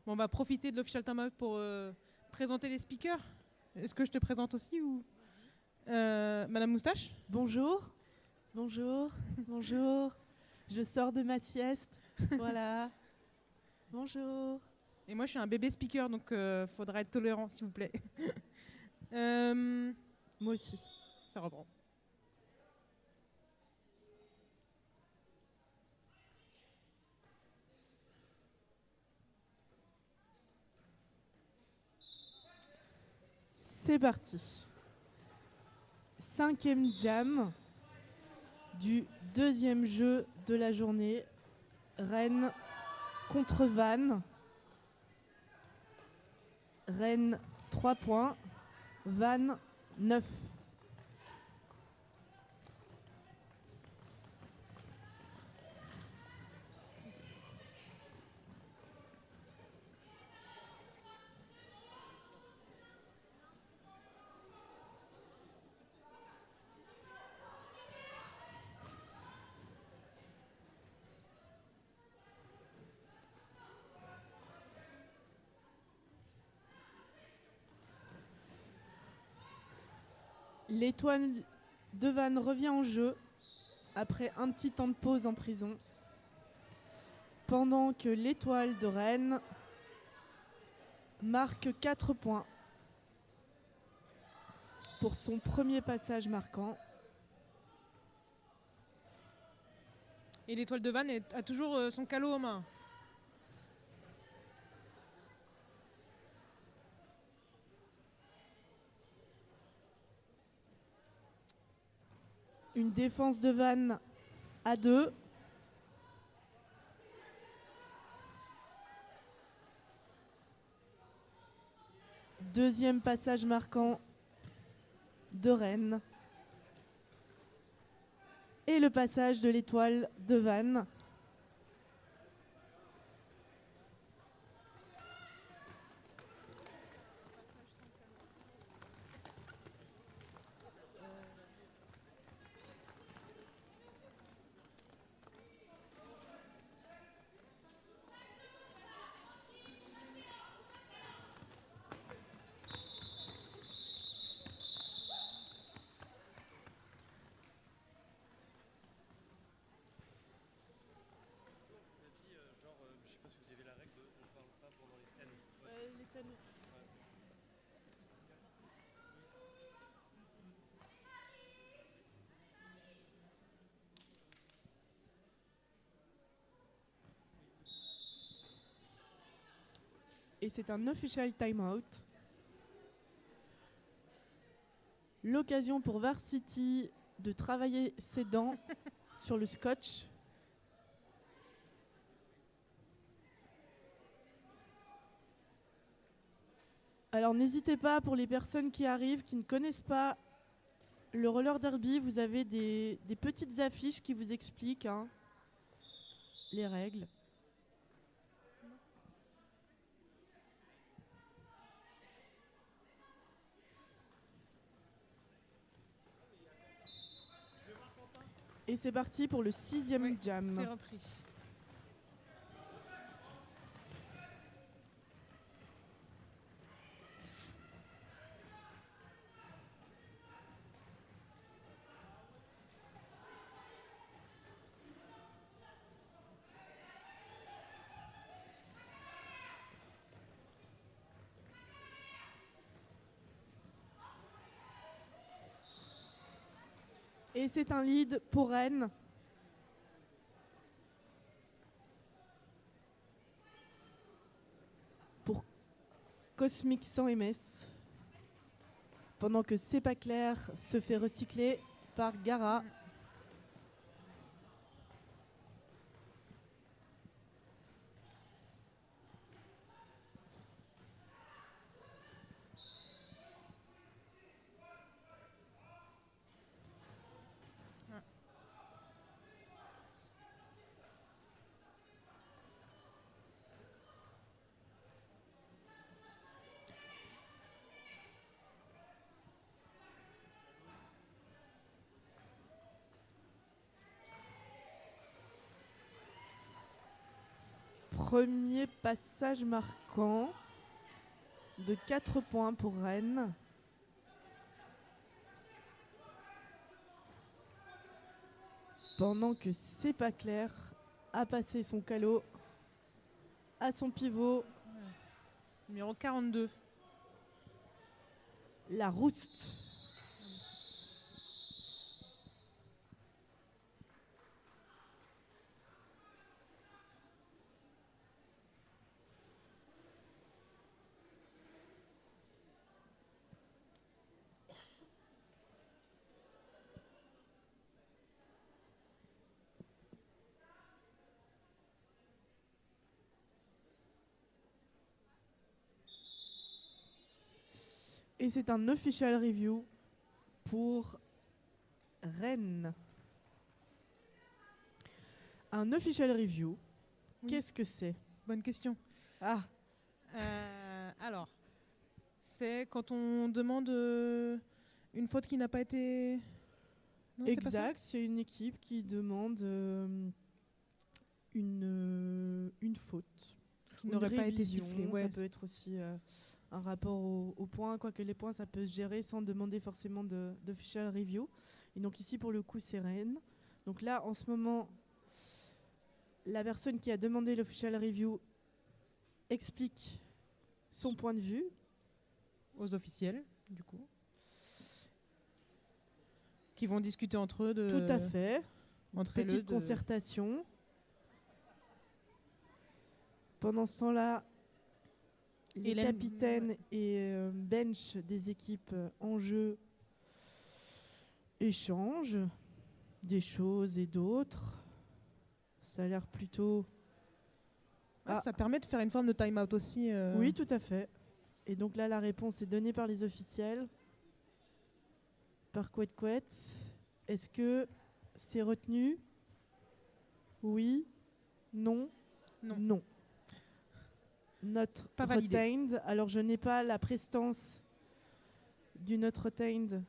Bon, on va profiter de l'official time out pour présenter les speakers. Est-ce que je te présente aussi ou Madame Moustache? Bonjour, bonjour, bonjour. Je sors de ma sieste. Voilà. Bonjour. Et moi, je suis un bébé speaker, donc faudra être tolérant, s'il vous plaît. Euh, Moi aussi. Ça reprend. C'est parti. 5e jam du 2e jeu de la journée. Rennes contre Vannes. Rennes 3 points. Vannes 9. L'étoile de Vannes revient en jeu après un petit temps de pause en prison. Pendant que l'étoile de Rennes marque 4 points pour son premier passage marquant. Et l'étoile de Vannes a toujours son calot en main. Une défense de Vannes à 2. Deuxième passage marquant de Rennes. Et le passage de l'étoile de Vannes. Et c'est un official timeout. L'occasion pour Varsity de travailler ses dents sur le scotch. Alors n'hésitez pas, pour les personnes qui arrivent, qui ne connaissent pas le roller derby, vous avez des petites affiches qui vous expliquent les règles. Et c'est parti pour le 6e jam. C'est repris. Et c'est un lead pour Rennes. Pour Cosmic sans MS. Pendant que C'est pas clair se fait recycler par Gara. Premier passage marquant de 4 points pour Rennes. Pendant que C'est pas clair a passé son calot à son pivot, Numéro 42. la Rouste. Et c'est un official review pour Rennes. Un official review, Oui. qu'est-ce que c'est? Bonne question. Ah, Alors, c'est quand on demande une faute qui n'a pas été... Non, c'est pas ça. exact, c'est une équipe qui demande une faute. Qui Ou n'aurait une pas été révision. sifflé. Ouais. Ça peut être aussi un rapport au point, quoique les points ça peut se gérer sans demander forcément d'official review. Et donc ici pour le coup c'est Rennes. Donc là en ce moment la personne qui a demandé l'official review explique son point de vue. Aux officiels, du coup. Qui vont discuter entre eux de... Tout à fait. Entre Petite concertation. Pendant ce temps-là, les Hélène, capitaines et bench des équipes en jeu échangent des choses et d'autres. Ça a l'air plutôt... Ah. Ça permet de faire une forme de time-out aussi. Oui, tout à fait. Et donc là, la réponse est donnée par les officiels. Par Couette Couette. Est-ce que c'est retenu? Oui. Non. Non. Note Pas validé. retained. Alors je n'ai pas la prestance du note retained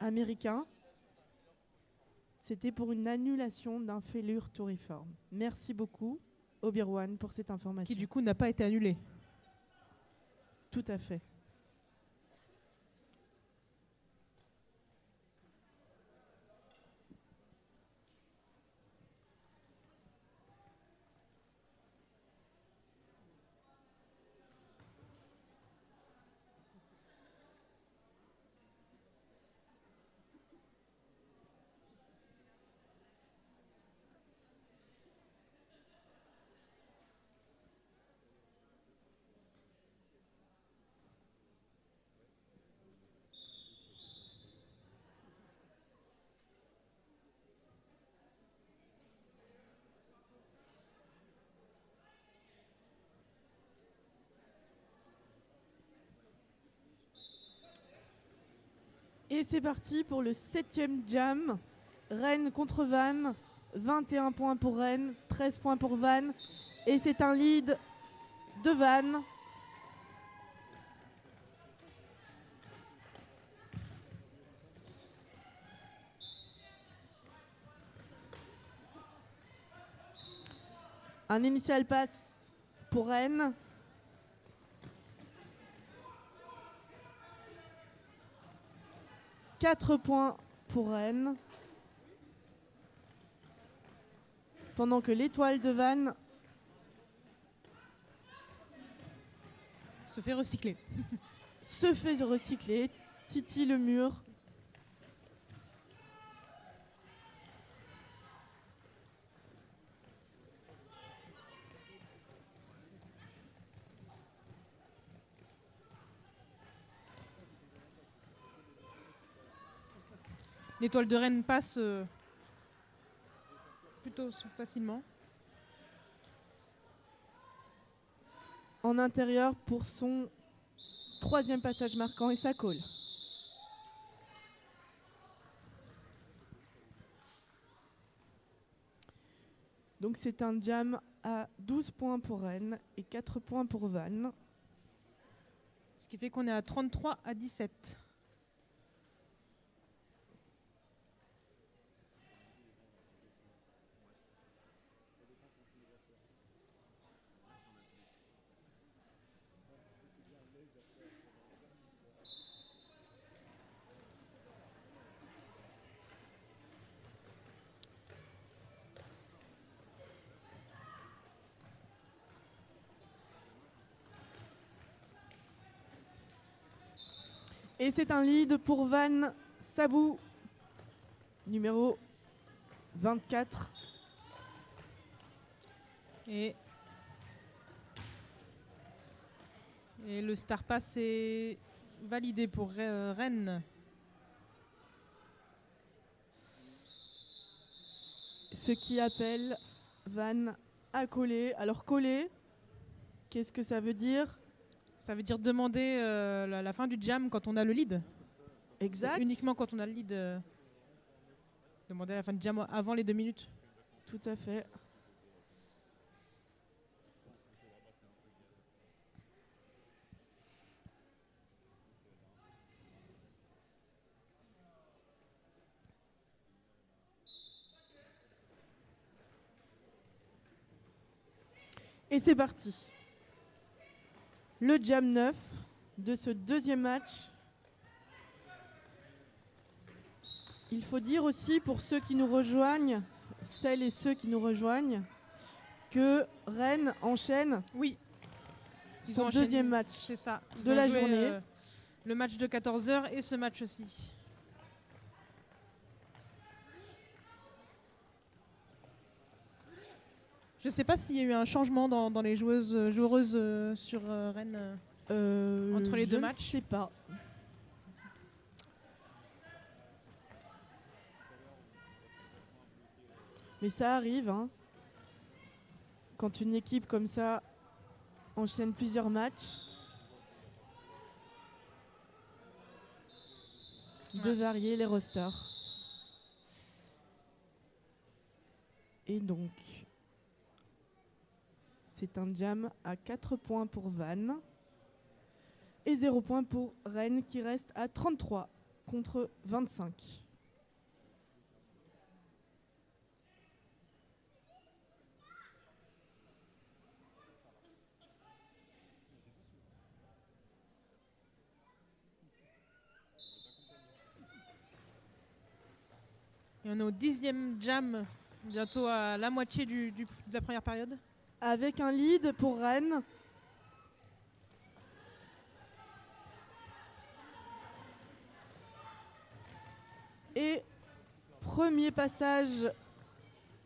américain. C'était pour une annulation d'un failure to reform. Merci beaucoup, Obi-Wan, pour cette information. Qui du coup n'a pas été annulé. Tout à fait. Et c'est parti pour le 7e jam. Rennes contre Vannes. 21 points pour Rennes, 13 points pour Vannes. Et c'est un lead de Vannes. Un initial pass pour Rennes. Quatre points pour Rennes. Pendant que l'étoile de Vannes Se fait recycler. se fait recycler. Titi le mur. L'étoile de Rennes passe plutôt facilement. En intérieur pour son 3e passage marquant et ça colle. Donc c'est un jam à 12 points pour Rennes et 4 points pour Vannes. Ce qui fait qu'on est à 33 à 17. Et c'est un lead pour Van Sabou, numéro 24. Et le Star Pass est validé pour Rennes. Ce qui appelle Van à coller. Alors coller, qu'est-ce que ça veut dire? Ça veut dire demander la fin du jam quand on a le lead. Exact. C'est uniquement quand on a le lead. Demander la fin du jam avant les 2 minutes. Tout à fait. Et c'est parti. Le jam 9 de ce deuxième match. Il faut dire aussi pour ceux qui nous rejoignent, celles et ceux qui nous rejoignent, que Rennes enchaîne son deuxième match C'est ça. Ils de ont la joué, journée. Le match de 14h et ce match aussi. Je ne sais pas s'il y a eu un changement dans les joueuses sur Rennes entre les deux matchs. Je ne sais pas. Mais ça arrive, hein. Quand une équipe comme ça enchaîne plusieurs matchs, de varier les rosters. Et donc, c'est un jam à 4 points pour Van et 0 points pour Rennes qui reste à 33 contre 25. Et on est au 10e jam, bientôt à la moitié de la première période. Avec un lead pour Rennes. Et premier passage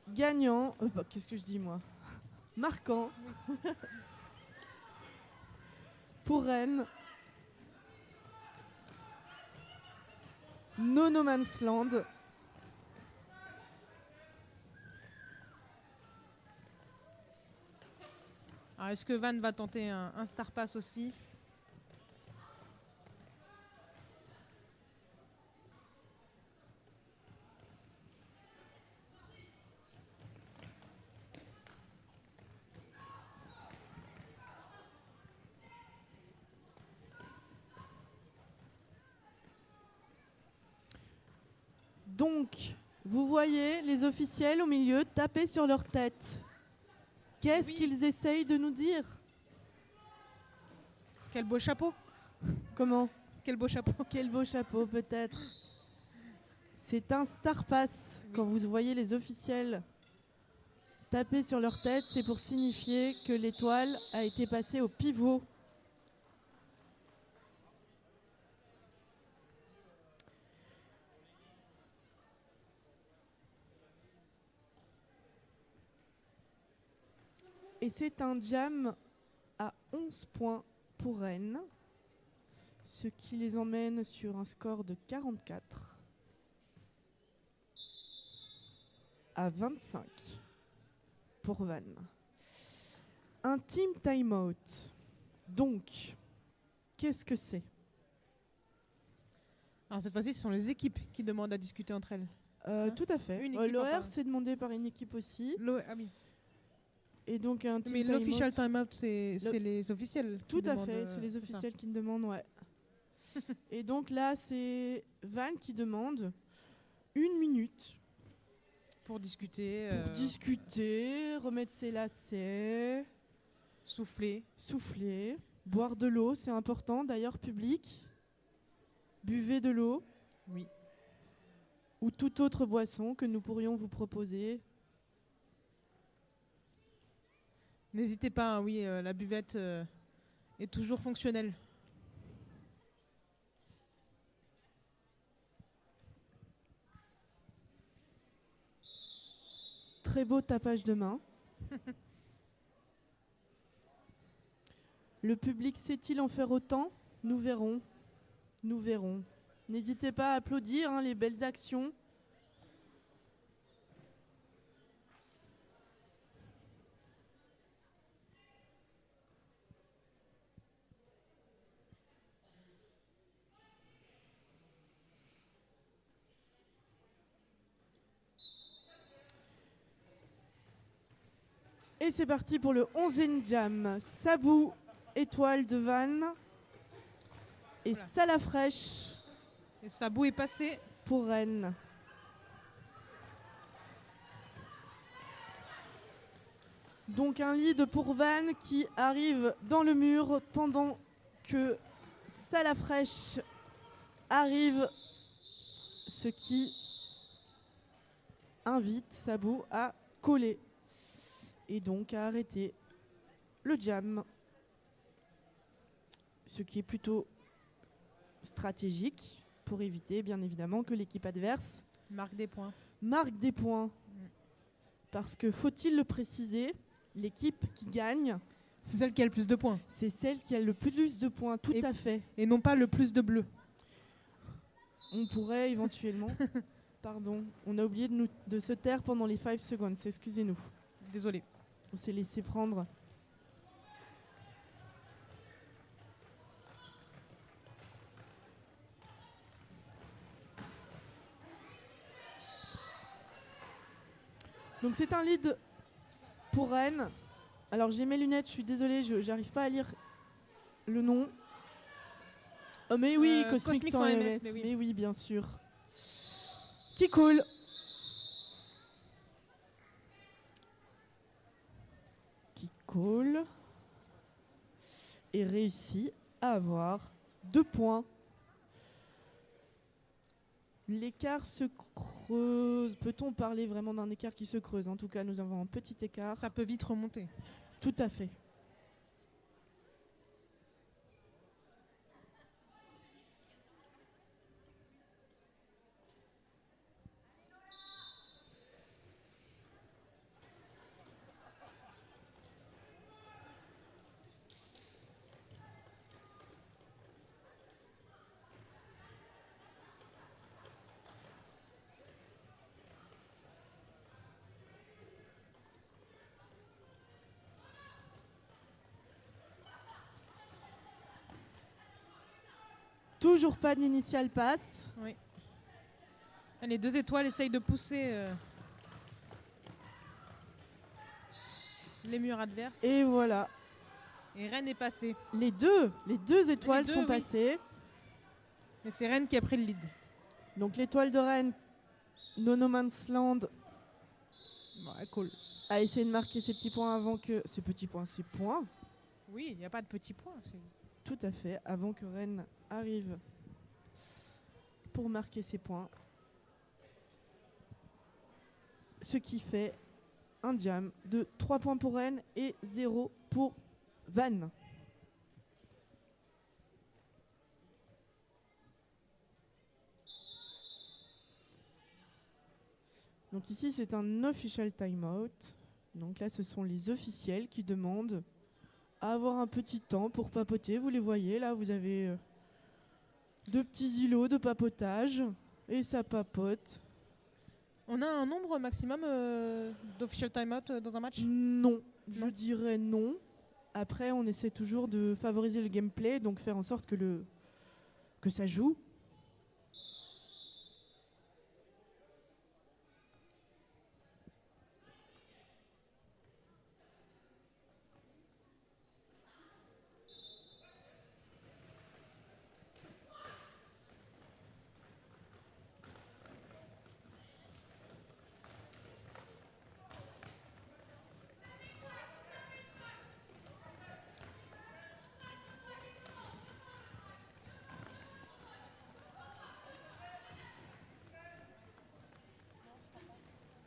gagnant. Qu'est-ce que je dis moi? Marquant. Pour Rennes. No Man's Land. Alors, est-ce que Van va tenter un Star Pass aussi? Donc, vous voyez les officiels au milieu taper sur leur tête. Qu'est-ce qu'ils essayent de nous dire? Quel beau chapeau! Comment? Quel beau chapeau! Quel beau chapeau, peut-être. C'est un Star Pass. Oui. Quand vous voyez les officiels taper sur leur tête, c'est pour signifier que l'étoile a été passée au pivot. Et c'est un jam à 11 points pour Rennes, ce qui les emmène sur un score de 44 à 25 pour Van. Un team timeout. Donc, qu'est-ce que c'est? Alors cette fois-ci, ce sont les équipes qui demandent à discuter entre elles. Tout à fait. Une équipe en L'OR, parle. c'est demandé par une équipe aussi. Ah oui. Et donc un team Mais timeout. l'official timeout, c'est les officiels. Tout qui à demandent, fait, c'est les officiels qui me demandent, ouais. Et donc là, c'est Van qui demande 1 minute pour discuter. pour discuter, remettre ses lacets, Souffler. souffler, boire de l'eau, c'est important. D'ailleurs, public, buvez de l'eau. Oui. Ou toute autre boisson que nous pourrions vous proposer. N'hésitez pas, hein, oui, la buvette est toujours fonctionnelle. très beau tapage de main. Le public sait-il en faire autant? Nous verrons. Nous verrons. N'hésitez pas à applaudir hein, les belles actions. Et c'est parti pour le 11e jam. Sabou, étoile de Vannes. Et Voilà. Salafrèche Et Sabou est passé. pour Rennes. Donc un lead pour Vannes qui arrive dans le mur pendant que Salafrèche arrive, ce qui invite Sabou à coller et donc à arrêter le jam. Ce qui est plutôt stratégique pour éviter bien évidemment que l'équipe adverse Marque des points. marque des points. Parce que, faut-il le préciser, l'équipe qui gagne, C'est celle qui a le plus de points. c'est celle qui a le plus de points, tout Et- à fait. Et non pas le plus de bleu. On pourrait éventuellement... Pardon, on a oublié de se taire pendant les 5 secondes, excusez-nous. Désolé. On s'est laissé prendre. Donc c'est un lead pour Rennes. Alors j'ai mes lunettes, je suis désolée, j'arrive pas à lire le nom. Oh mais oui, Cosmic Cosmic sans sans MS, MS, mais oui. mais oui, bien sûr. Qui cool. Qui cool. Et réussit à avoir 2 points. L'écart se creuse. Peut-on parler vraiment d'un écart qui se creuse? En tout cas, nous avons un petit écart. Ça peut vite remonter. Tout à fait. Toujours pas d'initial pass. Oui. Les 2 étoiles essayent de pousser les murs adverses. Et voilà. Et Rennes est passé. Les deux étoiles Les deux, sont oui. passées. Mais c'est Rennes qui a pris le lead. Donc l'étoile de Rennes, No Man's Land, Ouais, cool. a essayé de marquer ses petits points avant que... Ses points, Oui, il n'y a pas de petits points. tout à fait, avant que Rennes arrive pour marquer ses points. Ce qui fait un jam de 3 points pour Rennes et 0 pour Vannes. Donc ici c'est un official timeout. Donc là ce sont les officiels qui demandent à avoir un petit temps pour papoter. Vous les voyez là, vous avez 2 petits îlots de papotage et ça papote. On a un nombre maximum d'official timeout dans un match? Non, je Non. dirais non. Après on essaie toujours de favoriser le gameplay, donc faire en sorte que ça joue.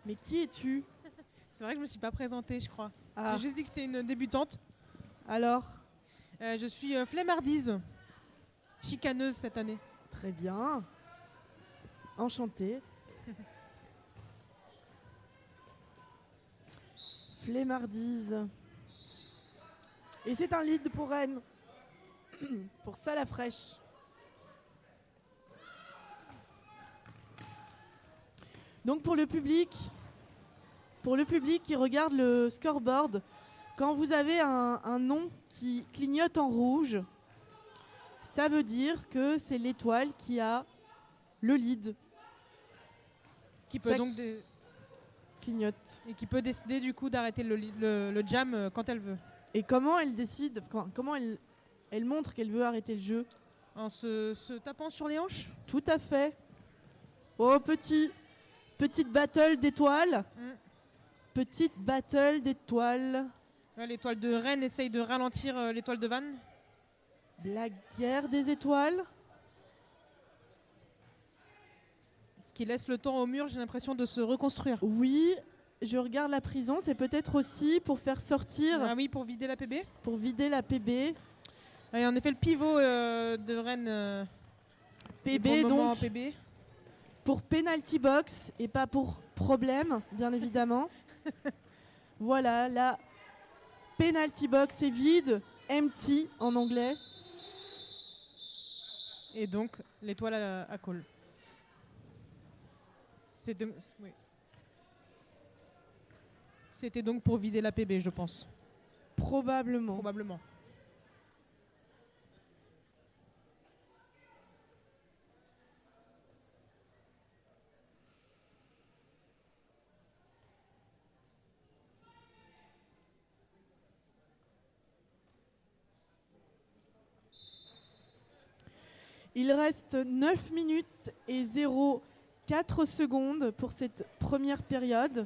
Mais qui es-tu? C'est vrai que je me suis pas présentée, je crois. Ah, J'ai juste dit que j'étais une débutante. alors, Je suis flemmardise, chicaneuse cette année. très bien. Enchantée. Flemmardise. Et c'est un lead pour Rennes. Pour ça la fraîche. Donc pour le public qui regarde le scoreboard, quand vous avez un nom qui clignote en rouge, ça veut dire que c'est l'étoile qui a le lead. Qui peut donc clignote. Et qui peut décider du coup d'arrêter le jam quand elle veut. Et comment elle décide, comment elle montre qu'elle veut arrêter le jeu? En se tapant sur les hanches. Tout à fait. Oh, petite battle d'étoiles. Petite battle d'étoiles. Ouais, l'étoile de Rennes essaye de ralentir l'étoile de Vannes. La guerre des étoiles. Ce qui laisse le temps au mur, j'ai l'impression, de se reconstruire. Oui, je regarde la prison. C'est peut-être aussi pour faire sortir... Ah oui, pour vider la PB. Pour vider la PB. Et en effet, le pivot de Rennes... PB, donc... PB. Pour penalty box et pas pour problème, bien évidemment. Voilà, la penalty box est vide. Empty en anglais. Et donc, l'étoile à call. Oui. C'était donc pour vider la PB, je pense. Probablement. Probablement. Il reste 9 minutes et 0,4 secondes pour cette première période.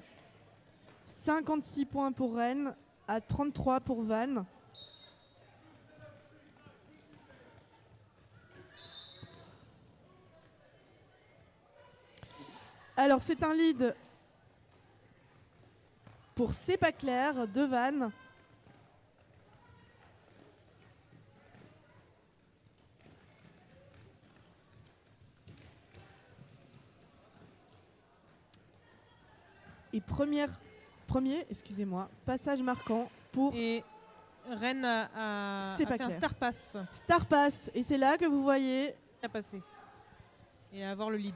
56 points pour Rennes, à 33 pour Vannes. Alors c'est un lead pour C'est pas clair de Vannes. Et premier, passage marquant pour... Et Rennes a fait un star pass. Star pass, et c'est là que vous voyez... À passer. Et à avoir le lead.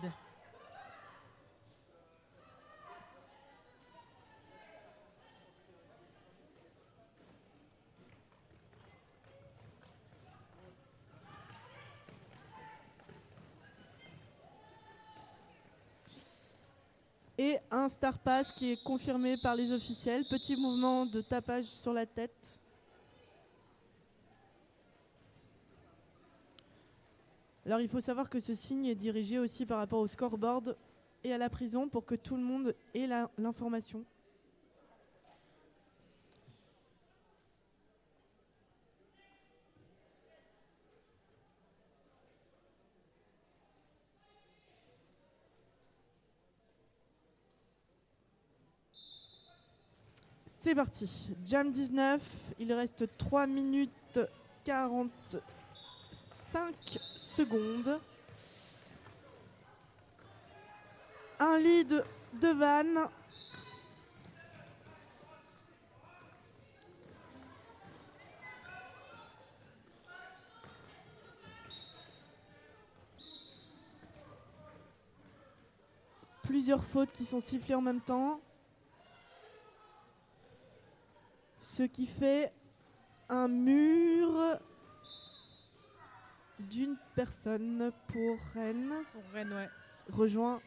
Et un star pass qui est confirmé par les officiels. Petit mouvement de tapage sur la tête. Alors il faut savoir que ce signe est dirigé aussi par rapport au scoreboard et à la prison pour que tout le monde ait l'information. C'est parti. Jam 19, il reste 3 minutes 45 secondes. Un lead de Vannes. Plusieurs fautes qui sont sifflées en même temps. Ce qui fait un mur d'une personne pour Rennes. Pour Rennes, ouais. Rejoint.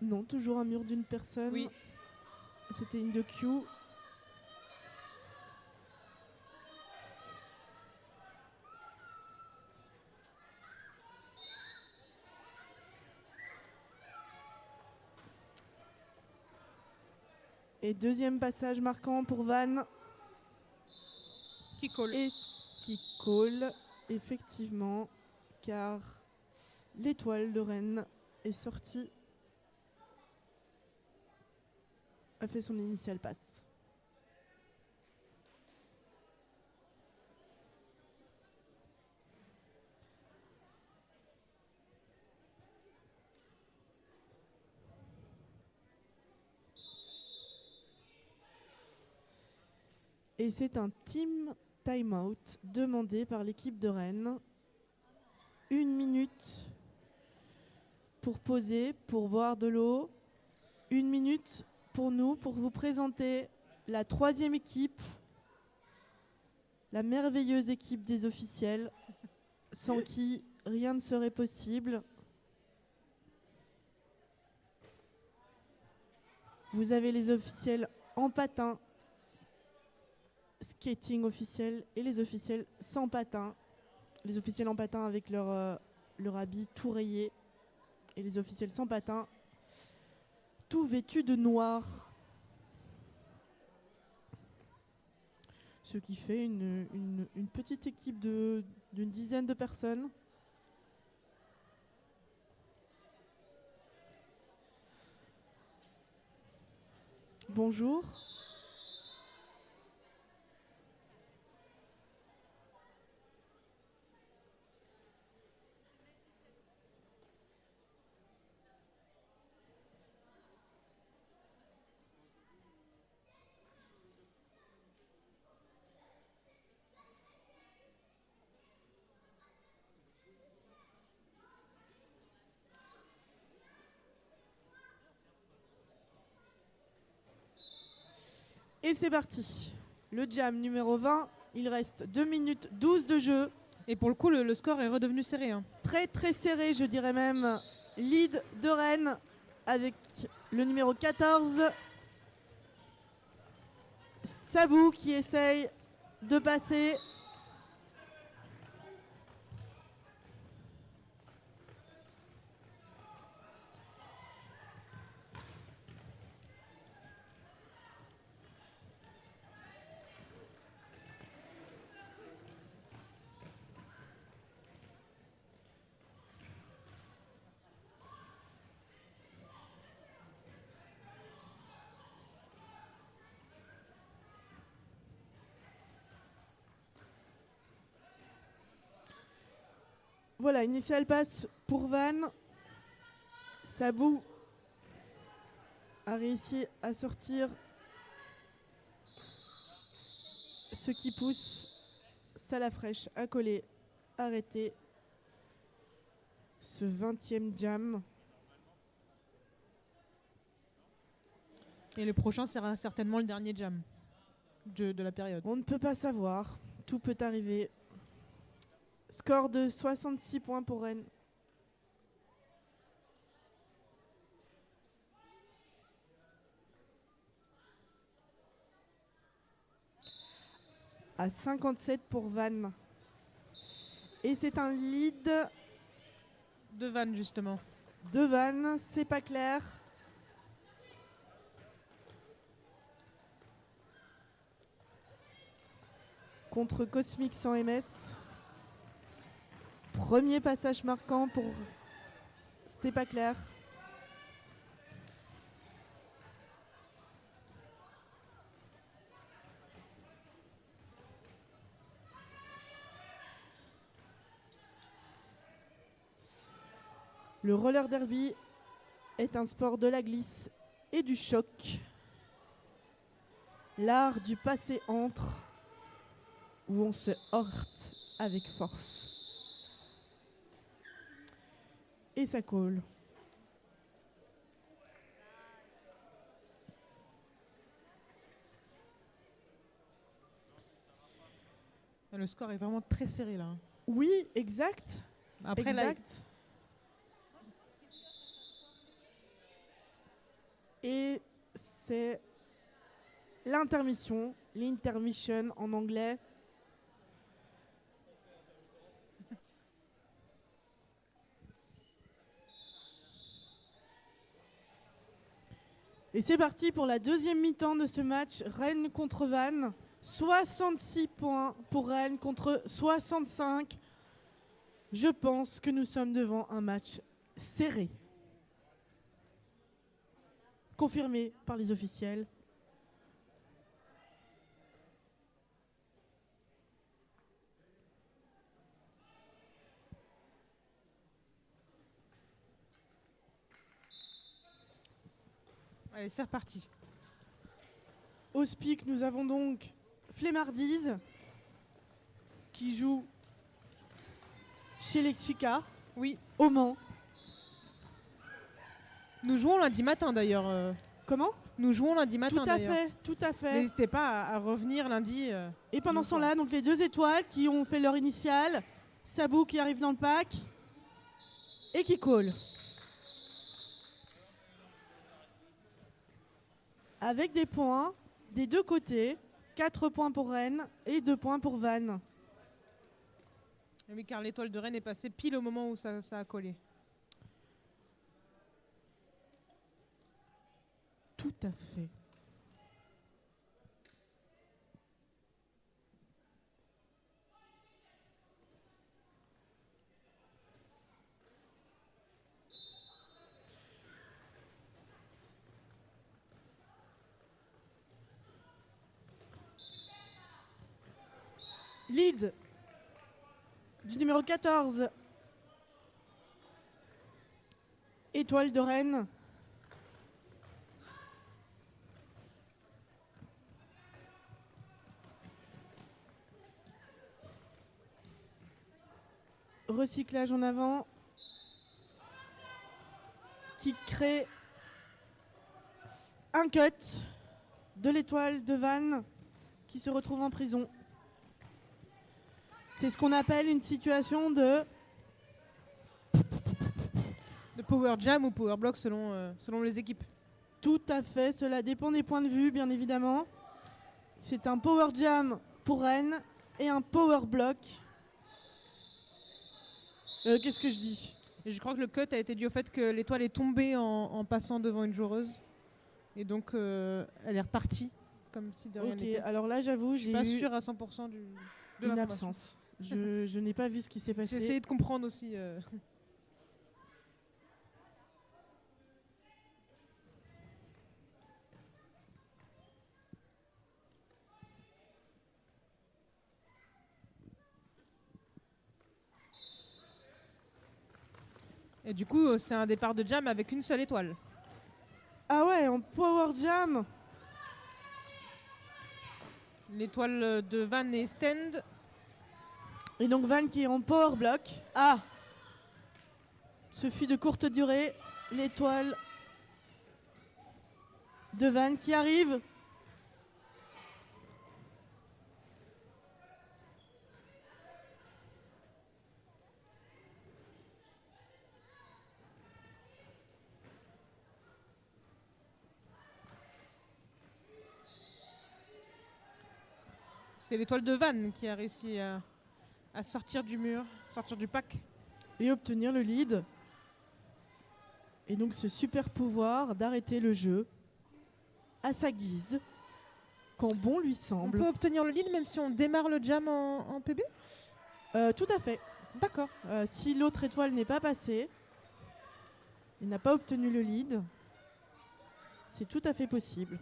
Non, toujours un mur d'une personne. Oui. C'était une de Q. Et deuxième passage marquant pour Vannes. Qui colle. Et qui colle, effectivement, car l'étoile de Rennes est sortie, a fait son initial pass. Et c'est un team time-out demandé par l'équipe de Rennes. 1 minute pour poser, pour boire de l'eau. 1 minute pour nous, pour vous présenter la 3e équipe, la merveilleuse équipe des officiels, sans qui rien ne serait possible. Vous avez les officiels en patin, skating officiel, et les officiels sans patin. Les officiels en patin avec leur habit tout rayé, et les officiels sans patin, tout vêtus de noir. Ce qui fait une petite équipe d'une dizaine de personnes. Bonjour. Et c'est parti. Le jam numéro 20, il reste 2 minutes 12 de jeu. Et pour le coup, le score est redevenu serré. Hein. Très très serré, je dirais même. Lead de Rennes avec le numéro 14. Sabou qui essaye de passer. Voilà, initial passe pour Van. Sabou a réussi à sortir ce qui pousse Salafresh à coller, arrêter ce 20e jam. Et le prochain sera certainement le dernier jam de la période. On ne peut pas savoir, tout peut arriver. Score de 66 points pour Rennes. À 57 pour Van. Et c'est un lead de Van justement. De Van, c'est pas clair. Contre Cosmic sans MS. Premier passage marquant pour C'est pas clair. Le roller derby est un sport de la glisse et du choc. L'art du passé entre où on se heurte avec force. Et ça colle. Le score est vraiment très serré là. Oui, exact. Après, exact. Et c'est l'intermission, l'intermission en anglais. Et c'est parti pour la deuxième mi-temps de ce match, Rennes contre Vannes. 66 points pour Rennes contre 65. Je pense que nous sommes devant un match serré. Confirmé par les officiels. Allez, c'est reparti. Au speak, nous avons donc Flemmardise, qui joue chez les Chicas, Oui. au Mans. Nous jouons lundi matin d'ailleurs. Comment? Nous jouons lundi matin Tout à d'ailleurs. fait, tout à fait. N'hésitez pas à revenir lundi. Et pendant une ce fois. temps-là, donc les 2 étoiles qui ont fait leur initiale, Sabou qui arrive dans le pack et qui colle. Avec des points des 2 côtés, 4 points pour Rennes et 2 points pour Vannes. Oui, car l'étoile de Rennes est passée pile au moment où ça a collé. Tout à fait. Lead du numéro 14. Étoile de Rennes. Recyclage en avant qui crée un cut de l'étoile de Vannes qui se retrouve en prison. C'est ce qu'on appelle une situation de power jam ou power block selon les équipes. Tout à fait, cela dépend des points de vue bien évidemment. C'est un power jam pour Rennes et un power block. Qu'est-ce que je dis? Et je crois que le cut a été dû au fait que l'étoile est tombée en passant devant une joueuse. Et donc elle est repartie comme si de rien Ok, n'était. alors là j'avoue, Je suis j'ai pas eu sûre à 100% de une l'information. absence. Je n'ai pas vu ce qui s'est J'ai passé. essayé de comprendre aussi. Et du coup, c'est un départ de jam avec une seule étoile. Ah ouais, en power jam. L'étoile de Van et Stand. Et donc Van qui est en power block. Ah, ce fut de courte durée. L'étoile de Van qui arrive. C'est l'étoile de Van qui a réussi à sortir du mur, sortir du pack. Et obtenir le lead. Et donc ce super pouvoir d'arrêter le jeu à sa guise, quand bon lui On semble. peut obtenir le lead même si on démarre le jam en PB? Tout à fait. D'accord. Si l'autre étoile n'est pas passée, il n'a pas obtenu le lead, c'est tout à fait possible.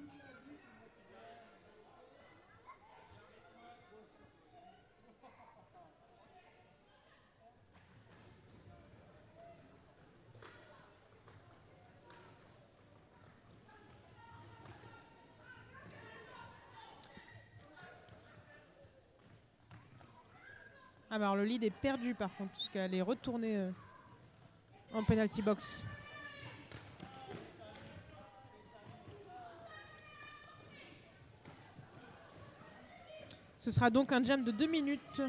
Ah bah alors le lead est perdu par contre, puisqu'elle est retournée en penalty box. Ce sera donc un jam de 2 minutes.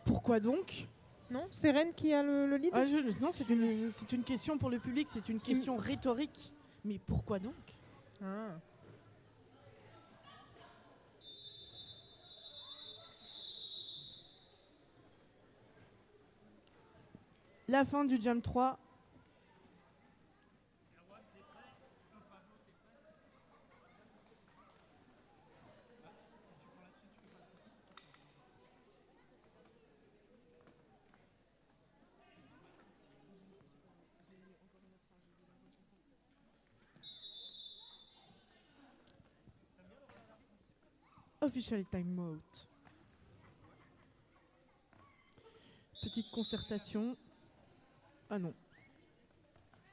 Pourquoi donc? Non, c'est Rennes qui a le lead. Non, c'est une question pour le public, c'est une question rhétorique. Mais pourquoi donc? Ah. La fin du jam 3. Official time out. Petite concertation. Ah non.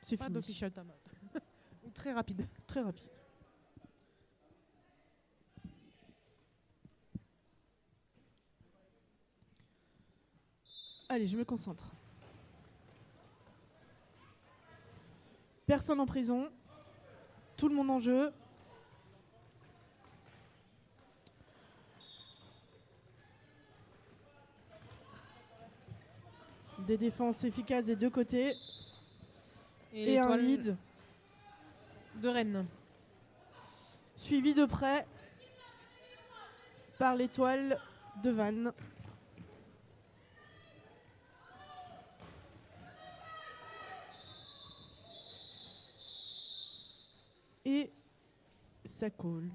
C'est Pas fini. d'official time out. très rapide. Très rapide. Allez, je me concentre. Personne en prison. Tout le monde en jeu. Des défenses efficaces des deux côtés. Et un lead de Rennes. Suivi de près par l'étoile de Vannes. Et ça colle.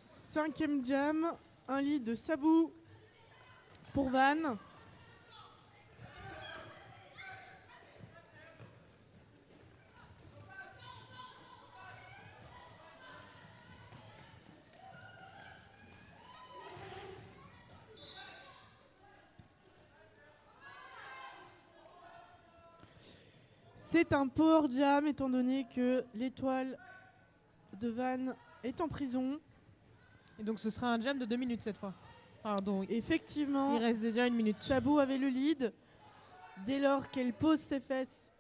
Cinquième jam, un lead de Sabou pour Vannes. C'est un power jam étant donné que l'étoile de Vannes est en prison. Et donc ce sera un jam de 2 minutes cette fois. Pardon. Effectivement, Il reste déjà 1 minute. Sabou avait le lead. Dès lors qu'elle pose ses fesses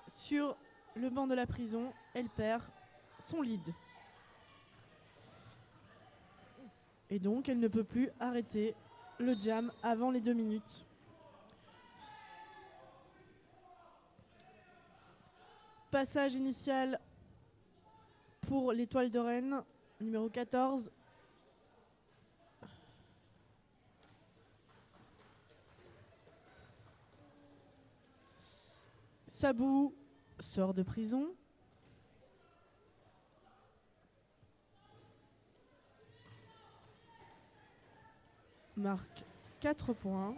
sur le banc de la prison, elle perd son lead. Et donc elle ne peut plus arrêter le jam avant les 2 minutes. Passage initial pour l'étoile de Rennes, numéro 14. Sabou sort de prison. Marque 4 points.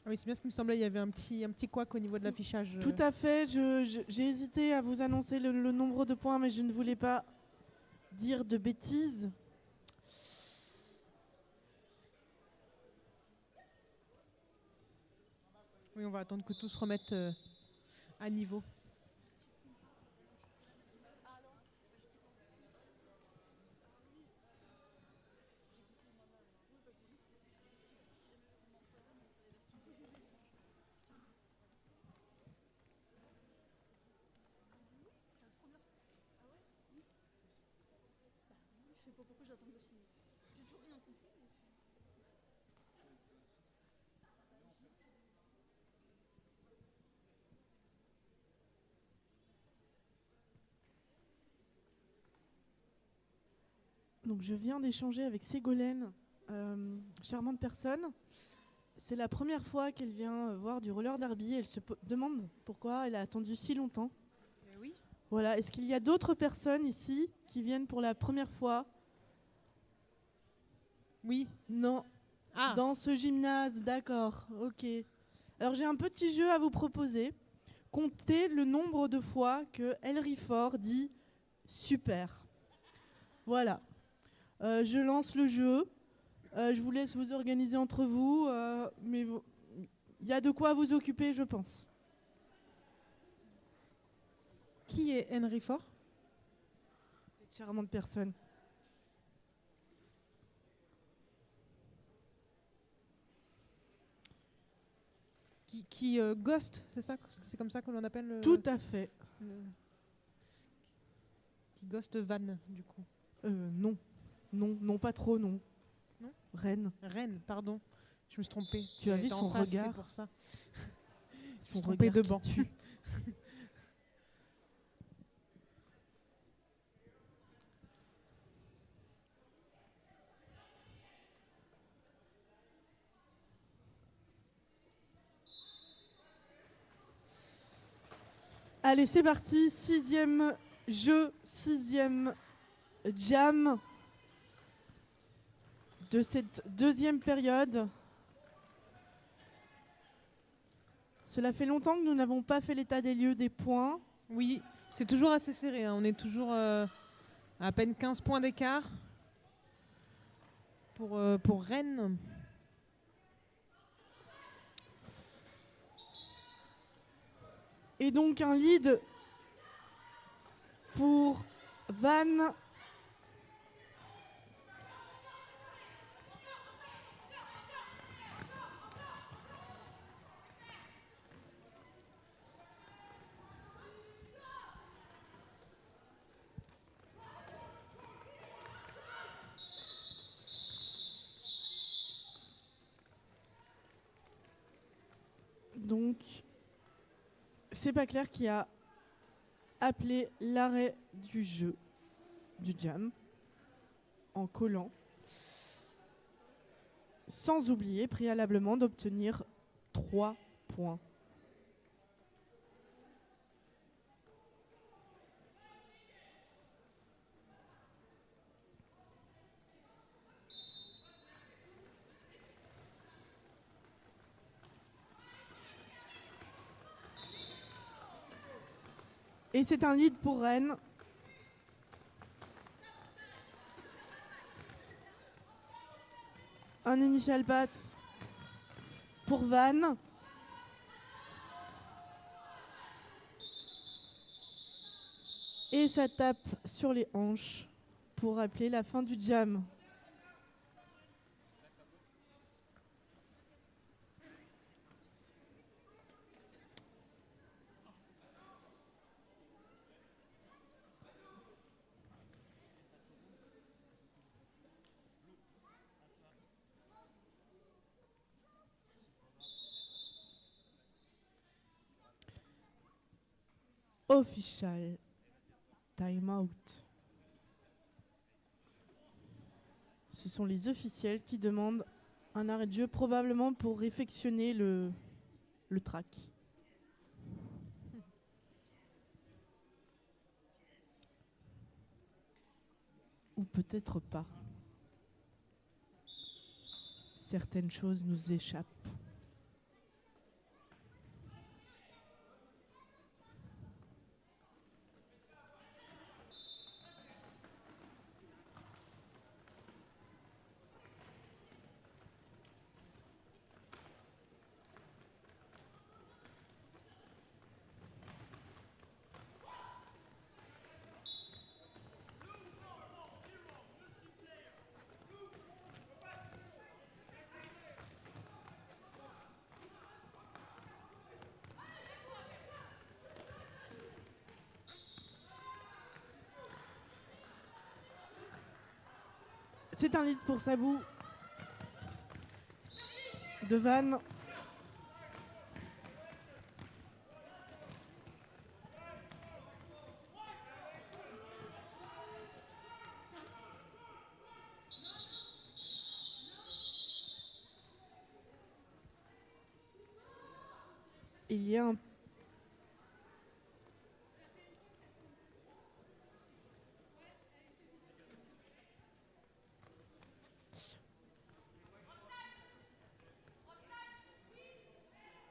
Oui, c'est bien ce qui me semblait, il y avait un petit couac au niveau de l'affichage. Tout à fait, j'ai hésité à vous annoncer le nombre de points, mais je ne voulais pas dire de bêtises. Oui, on va attendre que tout se remette à niveau. Donc je viens d'échanger avec Ségolène, charmante personne. C'est la première fois qu'elle vient voir du roller derby. Elle se demande pourquoi elle a attendu si longtemps. Oui. Voilà. Est-ce qu'il y a d'autres personnes ici qui viennent pour la première fois? Oui. Non. Ah. Dans ce gymnase, d'accord. Ok. Alors j'ai un petit jeu à vous proposer. Comptez le nombre de fois que Henry Ford dit super. Voilà. Je lance le jeu. Je vous laisse vous organiser entre vous, mais il y a de quoi vous occuper, je pense. Qui est Henry Ford? Cette charmante personne. qui ghost, c'est ça? C'est comme ça que l'on appelle Tout à fait. Qui ghost Van, du coup. Non. Non, pas trop, non. Non? Reine. Reine, pardon. Je me suis trompée. Tu as vu J'étais son en face, regard? C'est pour ça. Son Je me suis trompée de regard banc. qui tue. Allez, c'est parti. 6e jeu, 6e jam de cette deuxième période. Cela fait longtemps que nous n'avons pas fait l'état des lieux des points. Oui, c'est toujours assez serré. On est toujours à peine 15 points d'écart pour Rennes. Et donc un lead pour Van. Donc, c'est pas clair qui a appelé l'arrêt du jeu, du jam, en collant, sans oublier préalablement d'obtenir 3 points. Et c'est un lead pour Rennes. Un initial pass pour Van. Et ça tape sur les hanches pour appeler la fin du jam. Official time out. Ce sont les officiels qui demandent un arrêt de jeu, probablement pour réfectionner le track. Ou peut-être pas. Certaines choses nous échappent. C'est un lead pour Sabou de Van. Il y a un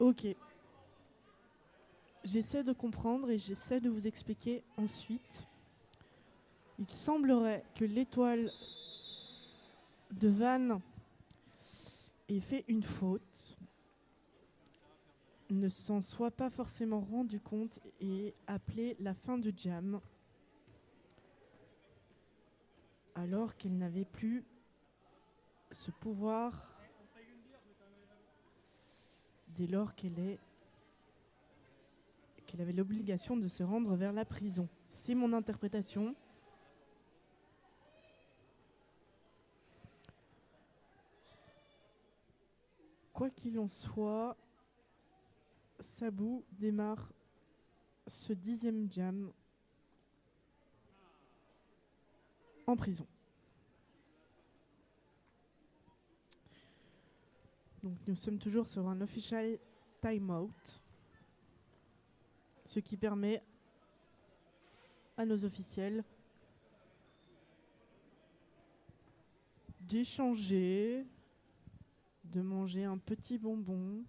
Ok. J'essaie de comprendre et j'essaie de vous expliquer ensuite. Il semblerait que l'étoile de Van ait fait une faute, ne s'en soit pas forcément rendu compte et appelé la fin du jam, alors qu'elle n'avait plus ce pouvoir dès lors qu'elle avait l'obligation de se rendre vers la prison. C'est mon interprétation. Quoi qu'il en soit, Sabou démarre ce 10e jam en prison. Donc nous sommes toujours sur un official time-out, ce qui permet à nos officiels d'échanger, de manger un petit bonbon.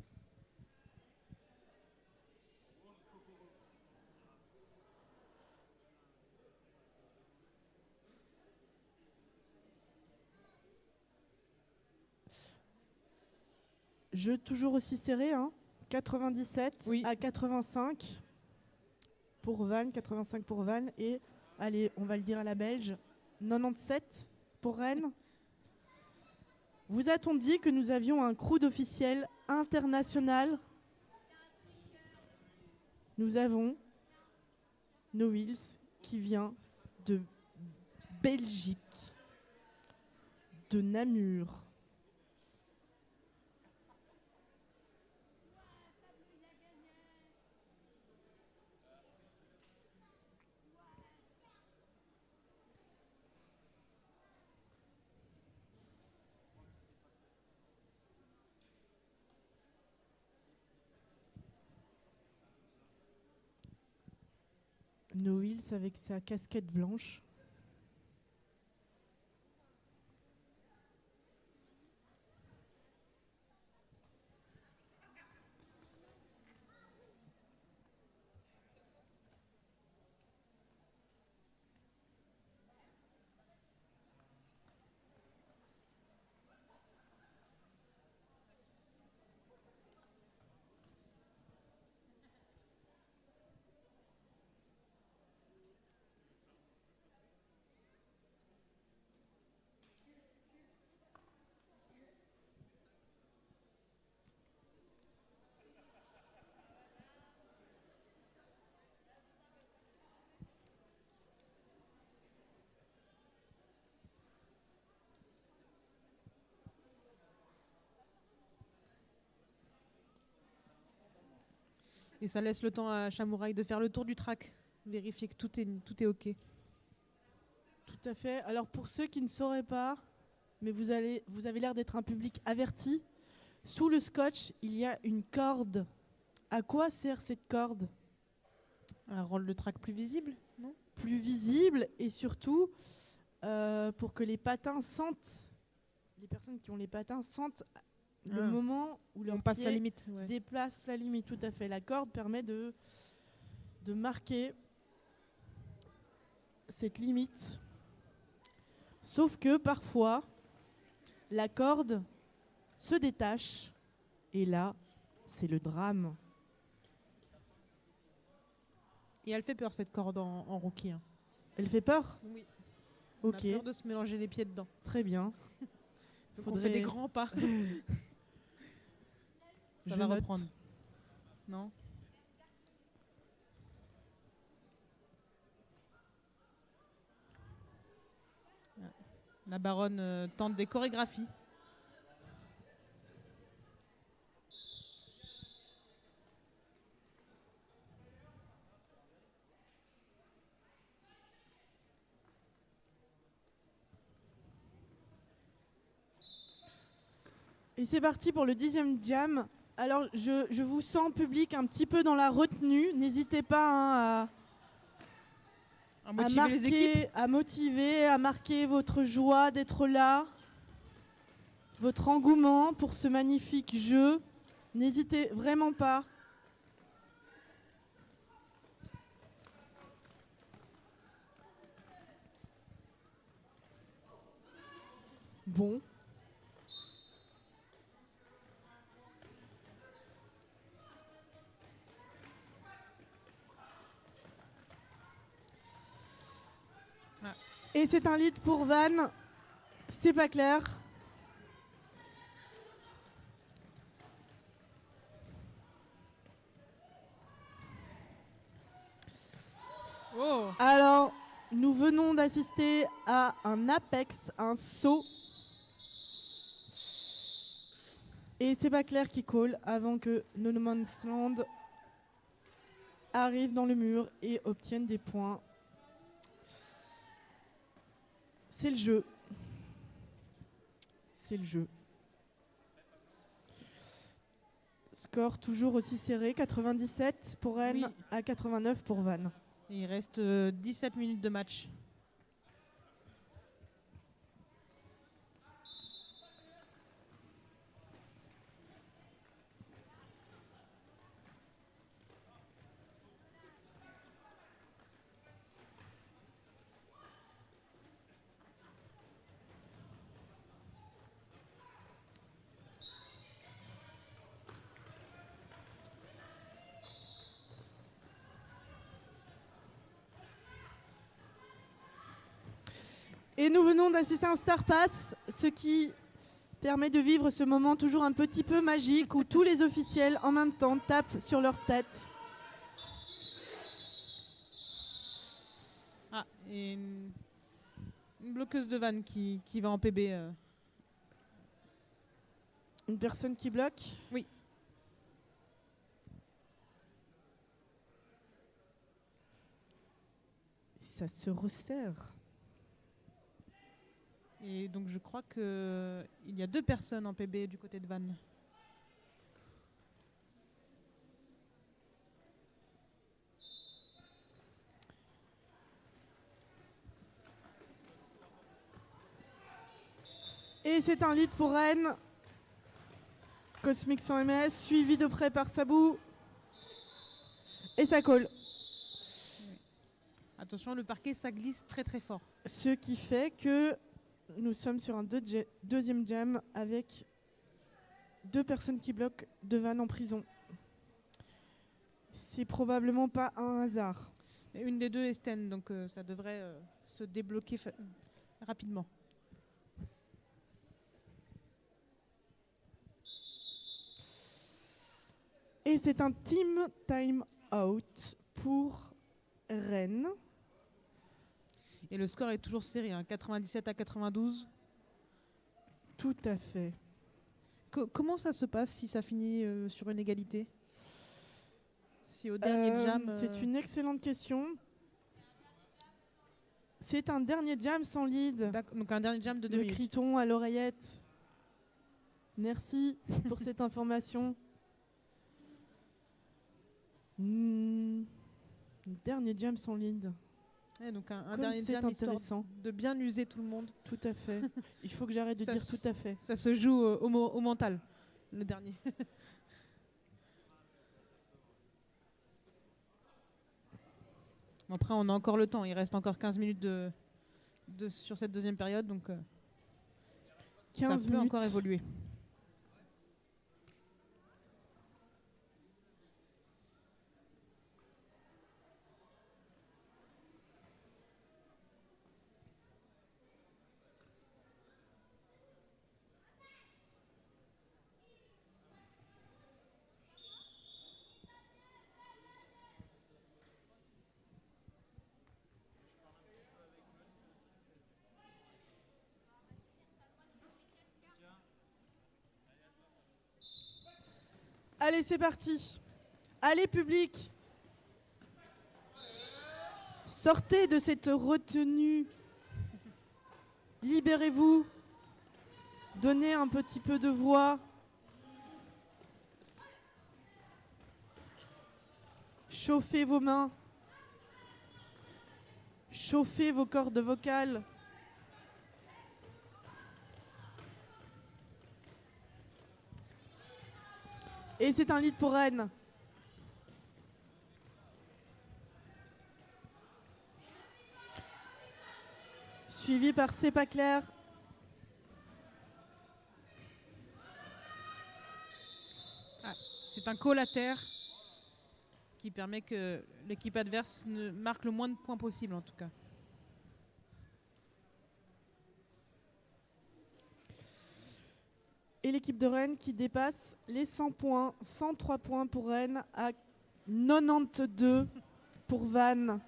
Jeu toujours aussi serré, hein, 97 à 85 pour Vannes, 85 pour Vannes. Et allez, on va le dire à la Belge, 97 pour Rennes. Vous a-t-on dit que nous avions un crew d'officiels international? Nous avons No Wheels qui vient de Belgique, de Namur. No Wheels avec sa casquette blanche. Et ça laisse le temps à Chamouraï de faire le tour du track, vérifier que tout est OK. Tout à fait. Alors pour ceux qui ne sauraient pas, mais vous avez l'air d'être un public averti, sous le scotch, il y a une corde. À quoi sert cette corde? À rendre le track plus visible, non? Plus visible et surtout pour que les patins sentent, les personnes qui ont les patins sentent le moment où leur passe pied la limite, déplace la limite. Tout à fait. La corde permet de marquer cette limite. Sauf que parfois, la corde se détache et là, c'est le drame. Et elle fait peur, cette corde en rookie. Hein. Elle fait peur? Oui. Ok. On a peur de se mélanger les pieds dedans. Très bien. Donc on fait des grands pas. Ça va reprendre. Non? La baronne tente des chorégraphies. Et c'est parti pour le 10e jam. Alors, je vous sens, public, un petit peu dans la retenue. N'hésitez pas à motiver les équipes. À motiver, à marquer votre joie d'être là, votre engouement pour ce magnifique jeu. N'hésitez vraiment pas. Bon. Et c'est un lead pour Vannes. C'est pas clair. Oh. Alors, nous venons d'assister à un apex, un saut. Et c'est pas clair qui call avant que No Man's Land arrive dans le mur et obtienne des points. C'est le jeu. C'est le jeu. Score toujours aussi serré, 97 pour Rennes, Oui. à 89 pour Vannes. Il reste 17 minutes de match. Et nous venons d'assister à un Star Pass, ce qui permet de vivre ce moment toujours un petit peu magique où tous les officiels en même temps tapent sur leur tête. Ah, et une bloqueuse de vanne qui va en PB. Une personne qui bloque. Oui. Ça se resserre. Et donc je crois qu'il y a 2 personnes en PB du côté de Vannes. Et c'est un lead pour Rennes. Cosmic 100 ms, suivi de près par Sabou. Et ça colle. Attention, le parquet, ça glisse très très fort. Ce qui fait que nous sommes sur un deuxième jam avec 2 personnes qui bloquent, 2 vannes en prison. C'est probablement pas un hasard. Et une des 2 est Sten, donc ça devrait se débloquer rapidement. Et c'est un team time out pour Rennes. Et le score est toujours serré, hein, 97 à 92. Tout à fait. Comment ça se passe si ça finit sur une égalité? Si au dernier jam... C'est une excellente question. C'est un dernier jam sans lead. Donc un dernier jam de 2 Le minutes. crie-t-on à l'oreillette. Merci pour cette information. Dernier jam sans lead. Ouais, donc un Comme dernier c'est jam histoire intéressant. de bien user tout le monde. Tout à fait. Il faut que j'arrête de Ça dire se- tout à fait. Ça se joue au mental, le dernier. Après, on a encore le temps. Il reste encore 15 minutes sur cette deuxième période. Donc, 15 ça peut minutes. encore évoluer. Allez, c'est parti. Allez, public. Sortez de cette retenue. Libérez-vous. Donnez un petit peu de voix. Chauffez vos mains. Chauffez vos cordes vocales. Et c'est un lead pour Rennes. Suivi par C'est pas clair. C'est un call à terre qui permet que l'équipe adverse ne marque le moins de points possible, en tout cas. Et l'équipe de Rennes qui dépasse les 100 points. 103 points pour Rennes à 92 pour Vannes.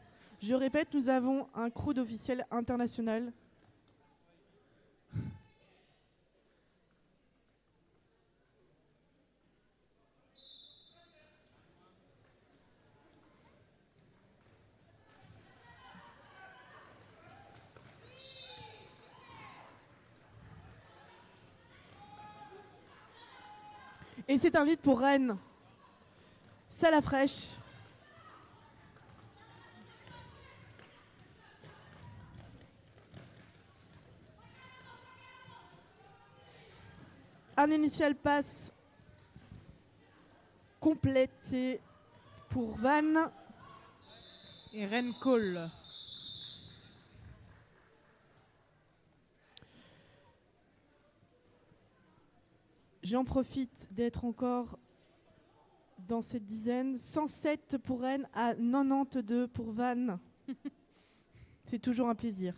Je répète, nous avons un crew d'officiels international. Et c'est un lead pour Rennes. Salafraîche. Un initial passe complété pour Vannes. Et Rennes Call. J'en profite d'être encore dans cette dizaine. 107 pour Rennes à 92 pour Vannes. C'est toujours un plaisir.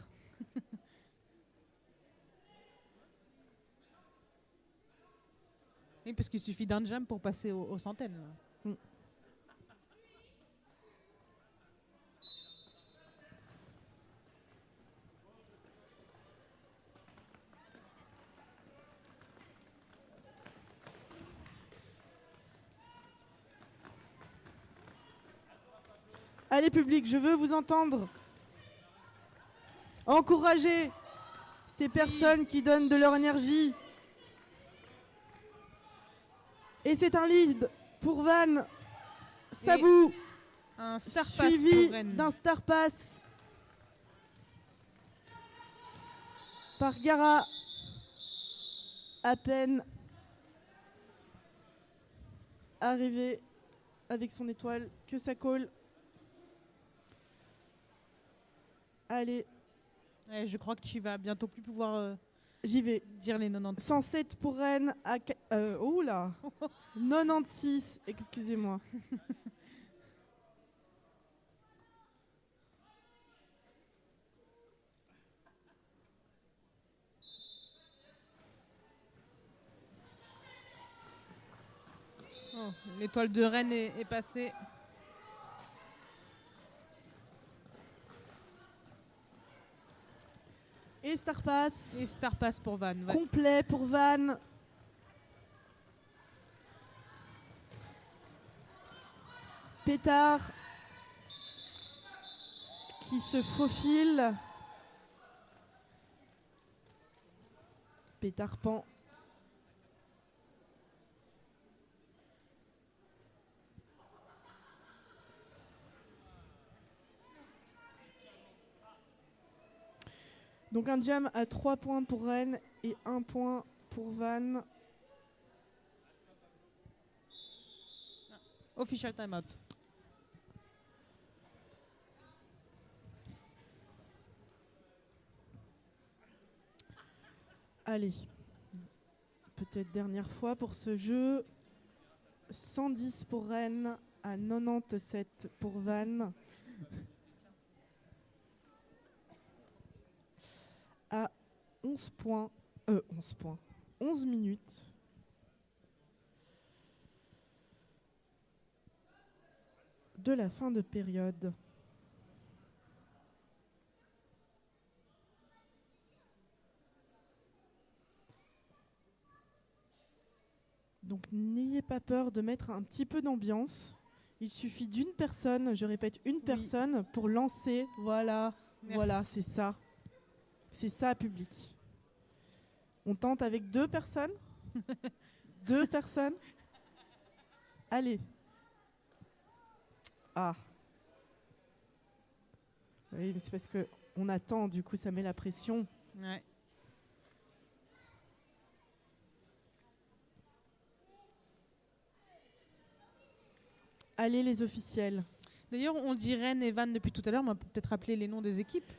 Oui, parce qu'il suffit d'un jump pour passer aux centaines. Mm. Allez public, je veux vous entendre. Encouragez ces personnes qui donnent de leur énergie. Et c'est un lead pour Vannes. Sabou. Un star pass suivi pour Rennes. d'un star pass par Gara. À peine arrivé avec son étoile que ça colle. Allez, Ouais, je crois que tu vas bientôt plus pouvoir j'y vais. dire les 90. 107 pour Rennes à... oula 96, excusez-moi. Oh, l'étoile de Rennes est passée. Et star pass. Et star pass pour Vannes. Ouais. Complet pour Vannes. Pétard qui se faufile. Pétard Pan. Donc un jam à 3 points pour Rennes et 1 point pour Vannes. Official timeout. Allez, peut-être dernière fois pour ce jeu. 110 pour Rennes à 97 pour Vannes. À 11 points, 11 minutes. De la fin de période. Donc n'ayez pas peur de mettre un petit peu d'ambiance. Il suffit d'une personne, je répète une personne, pour lancer. Voilà, Merci. voilà, c'est ça. C'est ça, public. On tente avec 2 personnes. 2 personnes. Allez. Ah. Oui, mais c'est parce qu'on attend, du coup ça met la pression. Ouais. Allez les officiels. D'ailleurs, on dit Rennes et Vannes depuis tout à l'heure, mais on peut peut-être rappeler les noms des équipes.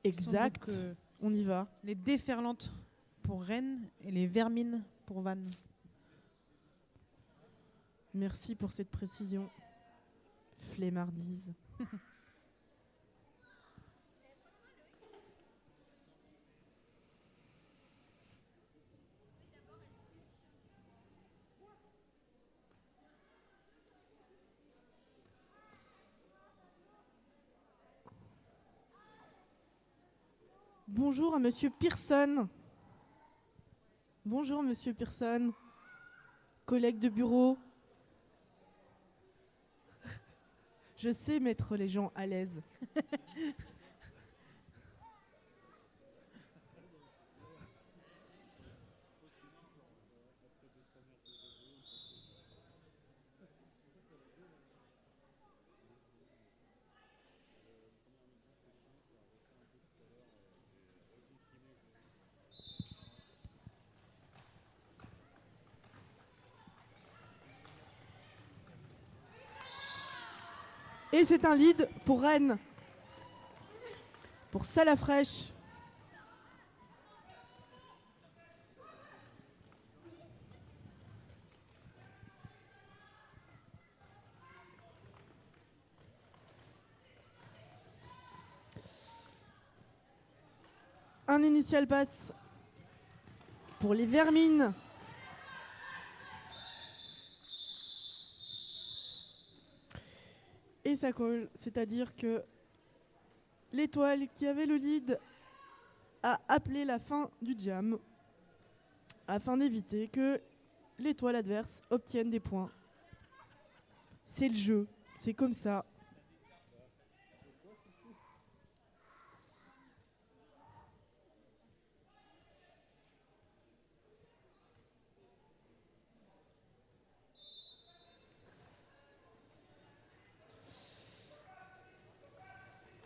Exact. Donc, on y va. les Déferlantes pour Rennes et les Vermines pour Vannes. Merci pour cette précision. Flemmardise. bonjour à Monsieur Pearson. Bonjour Monsieur Pearson, collègue de bureau. Je sais mettre les gens à l'aise. Et c'est un lead pour Rennes. Pour Salafraîche. Un initial passe pour les Vermines. Et ça colle, c'est-à-dire que l'étoile qui avait le lead a appelé la fin du jam afin d'éviter que l'étoile adverse obtienne des points. C'est le jeu, c'est comme ça.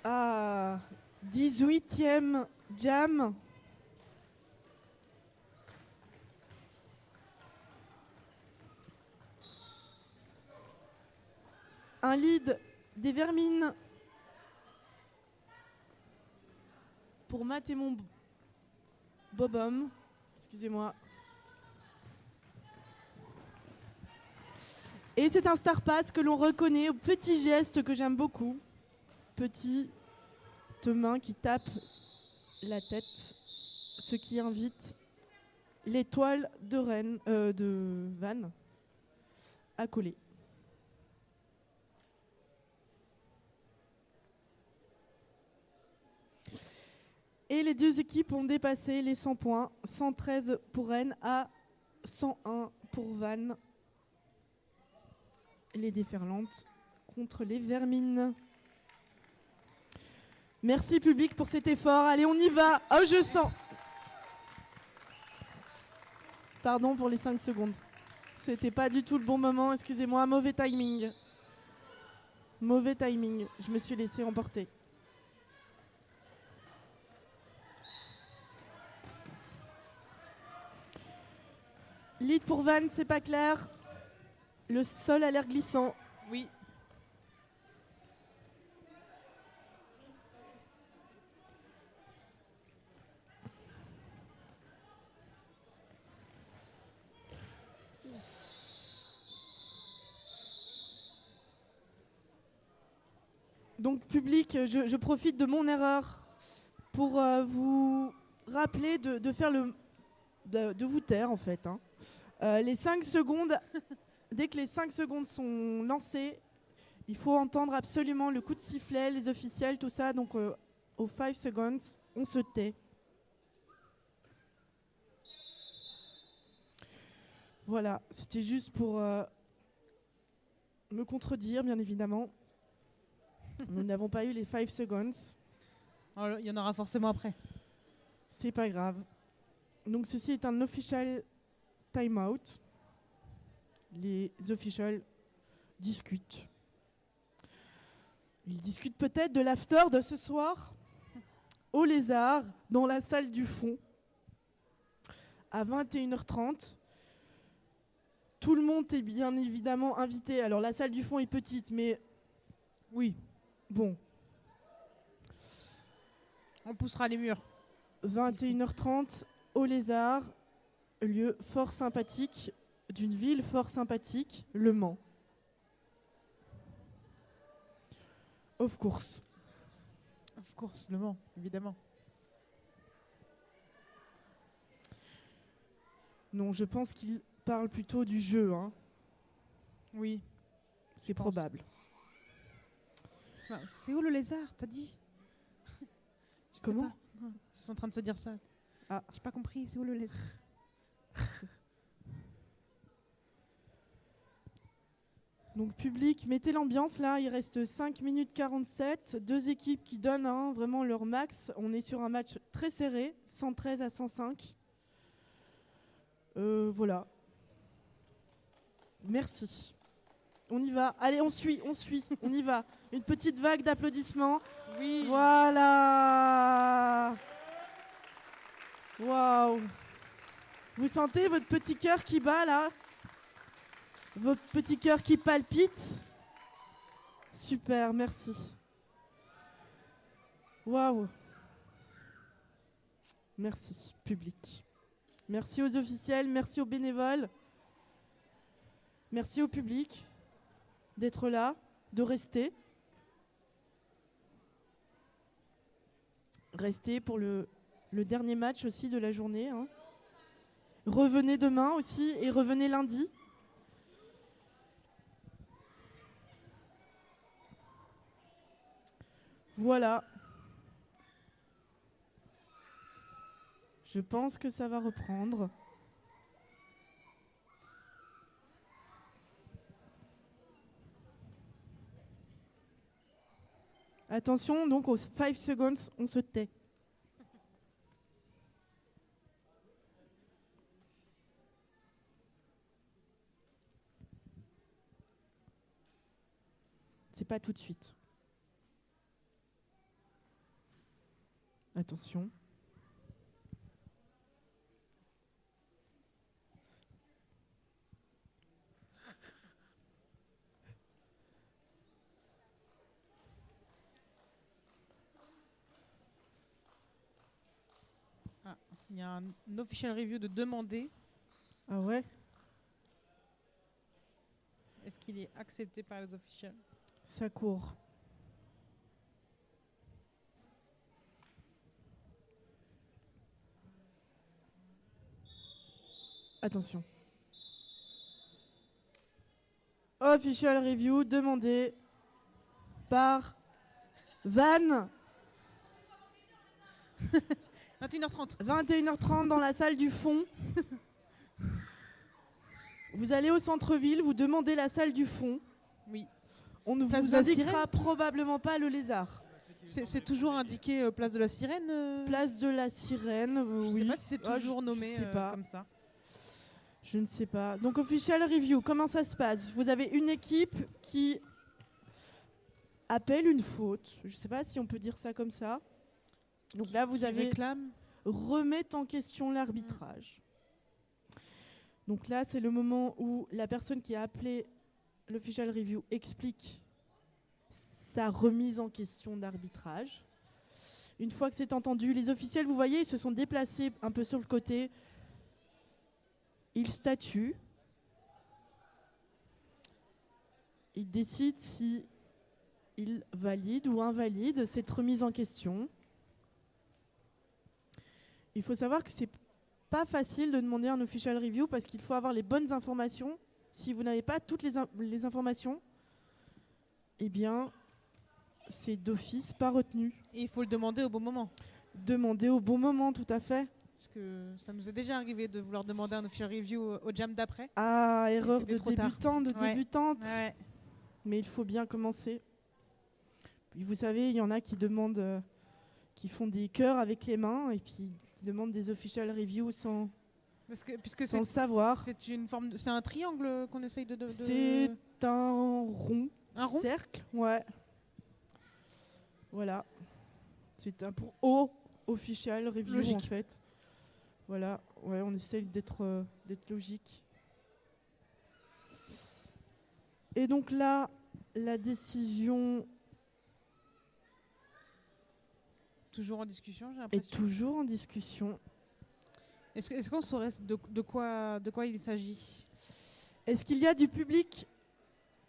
Ah, 18e jam. Un lead des Vermines pour Matt et mon Bobum. Excusez-moi. Et c'est un star pass que l'on reconnaît au petit geste que j'aime beaucoup. Petite main qui tape la tête, ce qui invite l'étoile de Rennes, de Vannes à coller. Et les deux équipes ont dépassé les 100 points, 113 pour Rennes à 101 pour Vannes. Les déferlantes contre les Vermines. Merci public pour cet effort. Allez, on y va. Oh, je sens. Pardon pour les 5 secondes. C'était pas du tout le bon moment. Excusez-moi, mauvais timing. Mauvais timing. Je me suis laissé emporter. Lead pour Vannes, c'est pas clair. Le sol a l'air glissant. Oui. Donc public, je profite de mon erreur pour vous rappeler de faire de vous taire en fait. Hein. Les 5 secondes, dès que les 5 secondes sont lancées, il faut entendre absolument le coup de sifflet, les officiels, tout ça. Donc aux 5 secondes, on se tait. Voilà, c'était juste pour me contredire, bien évidemment. Nous n'avons pas eu les 5 seconds. Il y en aura forcément après. C'est pas grave. Donc ceci est un official time-out. Les officials discutent. Ils discutent peut-être de l'after de ce soir au Lézard, dans la salle du fond, à 21h30. Tout le monde est bien évidemment invité. Alors la salle du fond est petite, mais oui. Bon. On poussera les murs. 21h30 au Lézard, lieu fort sympathique, d'une ville fort sympathique, Le Mans. Of course. Of course, Le Mans, évidemment. Non, je pense qu'il parle plutôt du jeu. Hein. Oui. C'est probable. C'est où le Lézard, t'as dit? Comment? Ils sont en train de se dire ça. Ah. J'ai pas compris, c'est où le laser? Donc public, mettez l'ambiance là, il reste 5 minutes 47, deux équipes qui donnent vraiment leur max. On est sur un match très serré, 113 à 105. Voilà. Merci. On y va. Allez, on suit, on y va. Une petite vague d'applaudissements. Oui. Voilà. Waouh. Vous sentez votre petit cœur qui bat là? Votre petit cœur qui palpite? Super, merci. Waouh. Merci, public. Merci aux officiels, merci aux bénévoles. Merci au public d'être là, de rester. Restez pour le dernier match aussi de la journée. Hein. Revenez demain aussi et revenez lundi. Voilà. Je pense que ça va reprendre. Attention, donc aux 5 seconds, on se tait. C'est pas tout de suite. Attention. Il y a un official review de demander. Ah ouais? Est-ce qu'il est accepté par les officiels? Ça court. Attention. Official review demandé par Van. 21h30. 21h30 dans la salle du fond. Vous allez au centre-ville, vous demandez la salle du fond. Oui. On ne Place vous de la indiquera Sirène probablement pas le lézard. C'est toujours indiqué place de la Sirène Place de la Sirène, Je oui. sais pas si c'est toujours nommé je sais pas. comme ça. Je ne sais pas. Donc, official review, comment ça se passe? Vous avez une équipe qui appelle une faute. Je ne sais pas si on peut dire ça comme ça. Donc là, vous avez réclame. Remettre en question l'arbitrage. Donc là, c'est le moment où la personne qui a appelé l'official review explique sa remise en question d'arbitrage. Une fois que c'est entendu, les officiels, vous voyez, ils se sont déplacés un peu sur le côté. Ils statuent. Ils décident si ils valident ou invalident cette remise en question. Il faut savoir que c'est pas facile de demander un official review parce qu'il faut avoir les bonnes informations. Si vous n'avez pas toutes les informations, eh bien, c'est d'office pas retenu. Et il faut le demander au bon moment. Demander au bon moment, tout à fait. Parce que ça nous est déjà arrivé de vouloir demander un official review au jam d'après. Ah, erreur de trop tard. débutant, de Ouais. débutante. Ouais. Mais il faut bien commencer. Puis vous savez, il y en a qui demandent, qui font des cœurs avec les mains et puis qui demandent des official reviews sans sans le savoir. C'est un triangle qu'on essaye de C'est un rond. Un rond Cercle, ouais. Voilà. C'est un pour O official review Logique. en fait. Voilà, ouais, on essaye d'être logique. Et donc là, la décision Toujours en discussion, j'ai est l'impression. toujours en discussion. Est-ce qu'on saurait de quoi il s'agit? Est-ce qu'il y a du public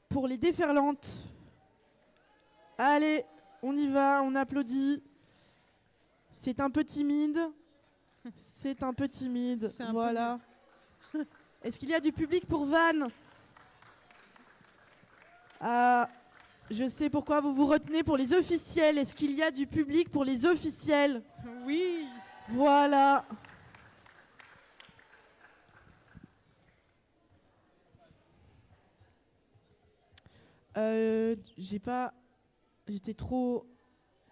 pour les déferlantes? Allez, on y va, on applaudit. C'est un peu timide. C'est un peu timide. C'est un peu Voilà. Est-ce qu'il y a du public pour Van? Ah, Je sais pourquoi vous vous retenez pour les officiels. Est-ce qu'il y a du public pour les officiels? Oui. Voilà. J'étais trop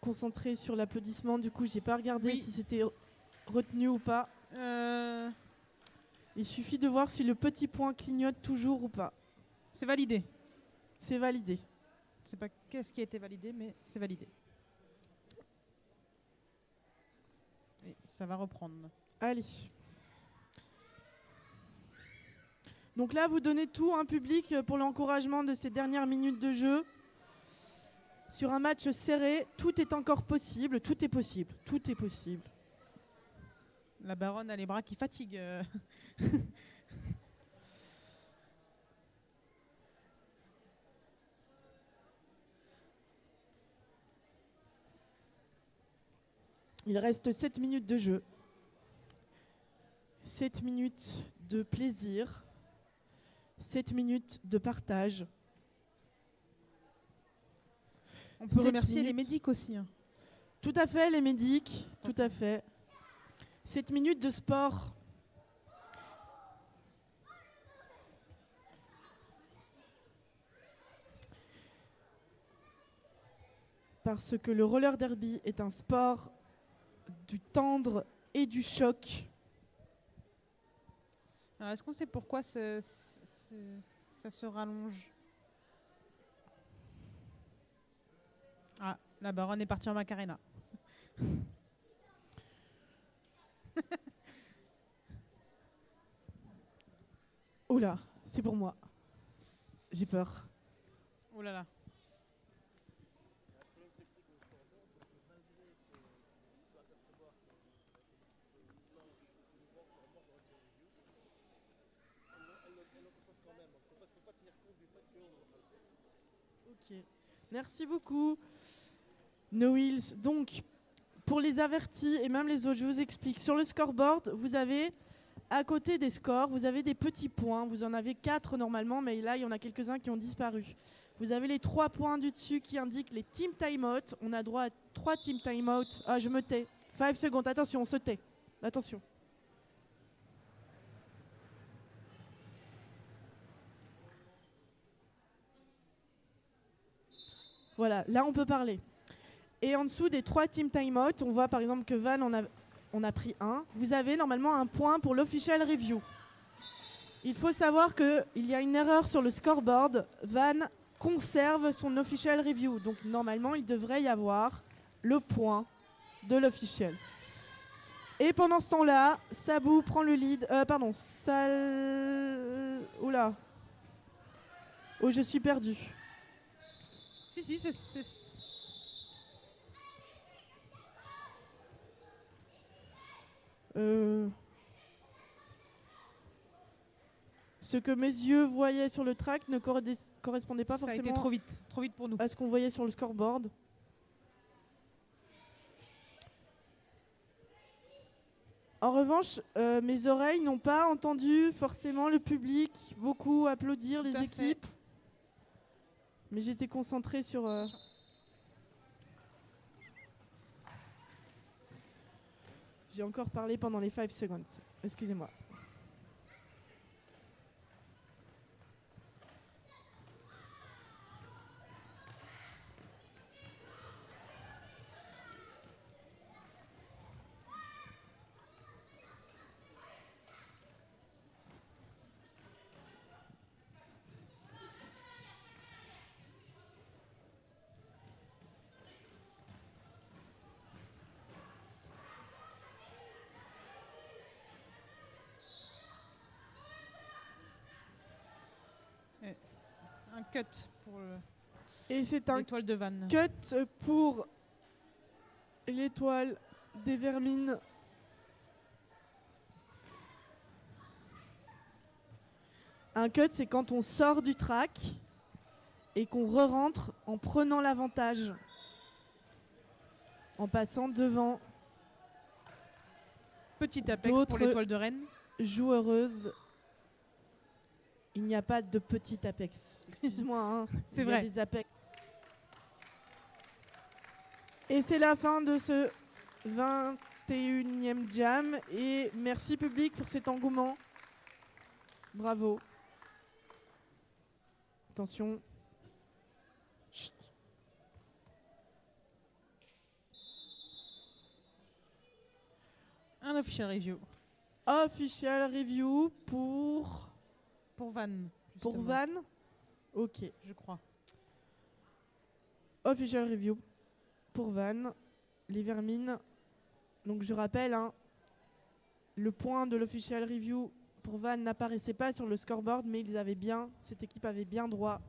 concentrée sur l'applaudissement, du coup j'ai pas regardé si c'était retenu ou pas. Il suffit de voir si le petit point clignote toujours ou pas. C'est validé. C'est validé. Je sais pas qu'est-ce qui a été validé, mais c'est validé. Et ça va reprendre. Allez. Donc là, vous donnez tout un public pour l'encouragement de ces dernières minutes de jeu. Sur un match serré, tout est encore possible. Tout est possible. Tout est possible. La baronne a les bras qui fatiguent. Il reste 7 minutes de jeu. 7 minutes de plaisir. 7 minutes de partage. On peut remercier les médics aussi. Hein. Tout à fait, les médics. Tout à fait. 7 minutes de sport. Parce que le roller derby est un sport du tendre et du choc. Alors, est-ce qu'on sait pourquoi ça se rallonge? Ah, la baronne est partie en Macarena. Oula, c'est pour moi. J'ai peur. Oh là là. Ok, merci beaucoup. No Wheels. Donc, pour les avertis et même les autres, je vous explique. Sur le scoreboard, vous avez, à côté des scores, vous avez des petits points. Vous en avez 4 normalement, mais là, il y en a quelques-uns qui ont disparu. Vous avez les 3 points du dessus qui indiquent les team timeout. On a droit à 3 team timeout. Ah, je me tais. 5 secondes. Attention, on se tait. Attention. Voilà, là on peut parler. Et en dessous des 3 team timeout, on voit par exemple que Van on a pris 1. Vous avez normalement un point pour l'official review. Il faut savoir qu'il y a une erreur sur le scoreboard. Van conserve son official review. Donc normalement, il devrait y avoir le point de l'official. Et pendant ce temps-là, Sabou prend le lead. Oula. Oh, je suis perdu. Si, c'est... Ce que mes yeux voyaient sur le track ne correspondait pas forcément. Ça a été trop vite pour nous. À ce qu'on voyait sur le scoreboard. En revanche, mes oreilles n'ont pas entendu forcément le public beaucoup applaudir les équipes. Mais j'étais concentrée sur... J'ai encore parlé pendant les 5 secondes. Excusez-moi. Un cut pour l'étoile de Van. Cut pour l'étoile des Vermines. Un cut, c'est quand on sort du track et qu'on re-rentre en prenant l'avantage, en passant devant. Petit apex pour l'étoile de Rennes. Joueureuse. Il n'y a pas de petit apex. Excuse-moi, hein. C'est vrai. Il y a des apex. Et c'est la fin de ce 21e jam. Et merci public pour cet engouement. Bravo. Attention. Chut. Un official review. Official review pour Van. Pour justement, Van. Ok. je crois. Official review pour Van. Les vermines. Donc je rappelle, hein, le point de l'official review pour Van n'apparaissait pas sur le scoreboard, mais cette équipe avait bien droit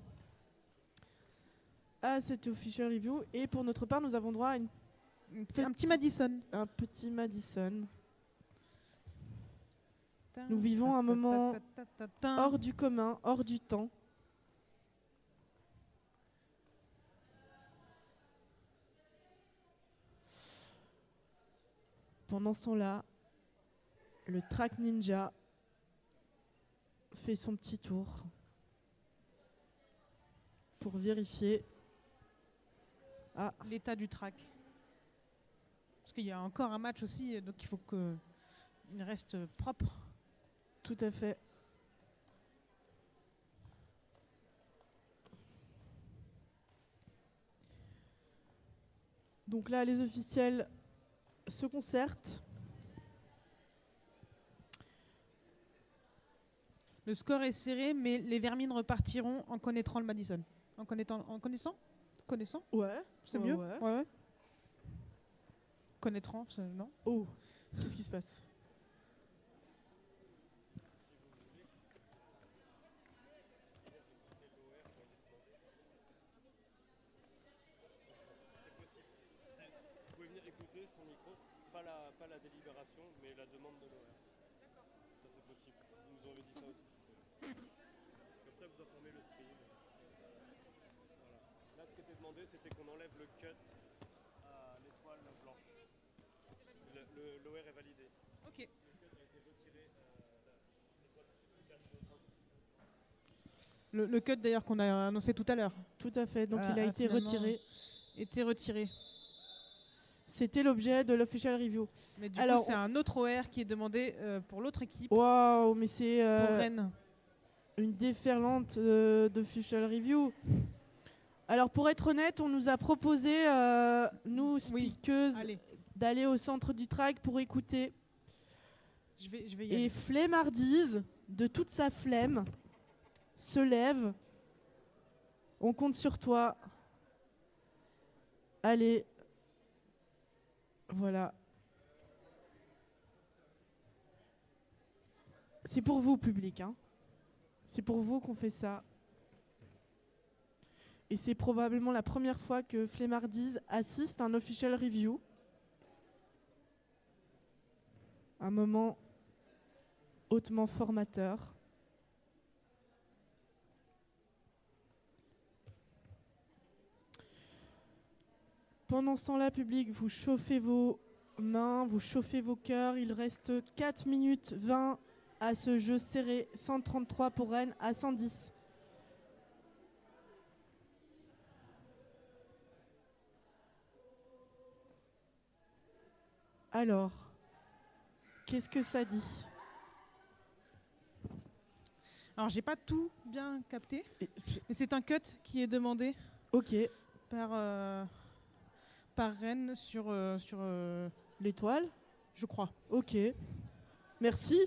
à cette official review. Et pour notre part, nous avons droit à Un petit Madison. un petit Madison. Nous vivons un moment hors du commun, hors du temps. Pendant ce temps-là, le track ninja fait son petit tour pour vérifier l'état du track. Parce qu'il y a encore un match aussi, donc il faut qu'il reste propre. Tout à fait. Donc là, les officiels se concertent. Le score est serré, mais les vermines repartiront en connaîtrant le Madison. En connaissant. Ouais. C'est Ouais, mieux. ouais. Ouais. Connaîtront, non. Oh, qu'est-ce qui se passe? Vous pouvez venir écouter son micro, pas la délibération, mais la demande de l'OR. D'accord. Ça c'est possible. Vous nous avez dit ça aussi. Comme ça vous informez le stream. Voilà. Là ce qui était demandé c'était qu'on enlève le cut à l'étoile blanche. L'OR est validé. Ok. Le cut a été retiré l'étoile 4. Le cut d'ailleurs qu'on a annoncé tout à l'heure. Tout à fait. Donc il a été retiré. C'était l'objet de l'official review. Mais du coup, c'est un autre OR qui est demandé pour l'autre équipe. Waouh, mais c'est Pour Rennes. Une déferlante d'official review. Alors pour être honnête, on nous a proposé, nous speakeuses, d'aller au centre du track pour écouter. Je vais y aller. Et Flemmardise, de toute sa flemme, se lève. On compte sur toi. Allez. Voilà. C'est pour vous, public. Hein. C'est pour vous qu'on fait ça. Et c'est probablement la première fois que Flemmardise assiste à un official review. Un moment hautement formateur. Pendant ce temps-là, public, vous chauffez vos mains, vous chauffez vos cœurs. Il reste 4 minutes 20 à ce jeu serré. 133 pour Rennes à 110. Alors, qu'est-ce que ça dit? Alors, j'ai pas tout bien capté, mais c'est un cut qui est demandé par Rennes sur l'étoile, je crois. Ok. Merci.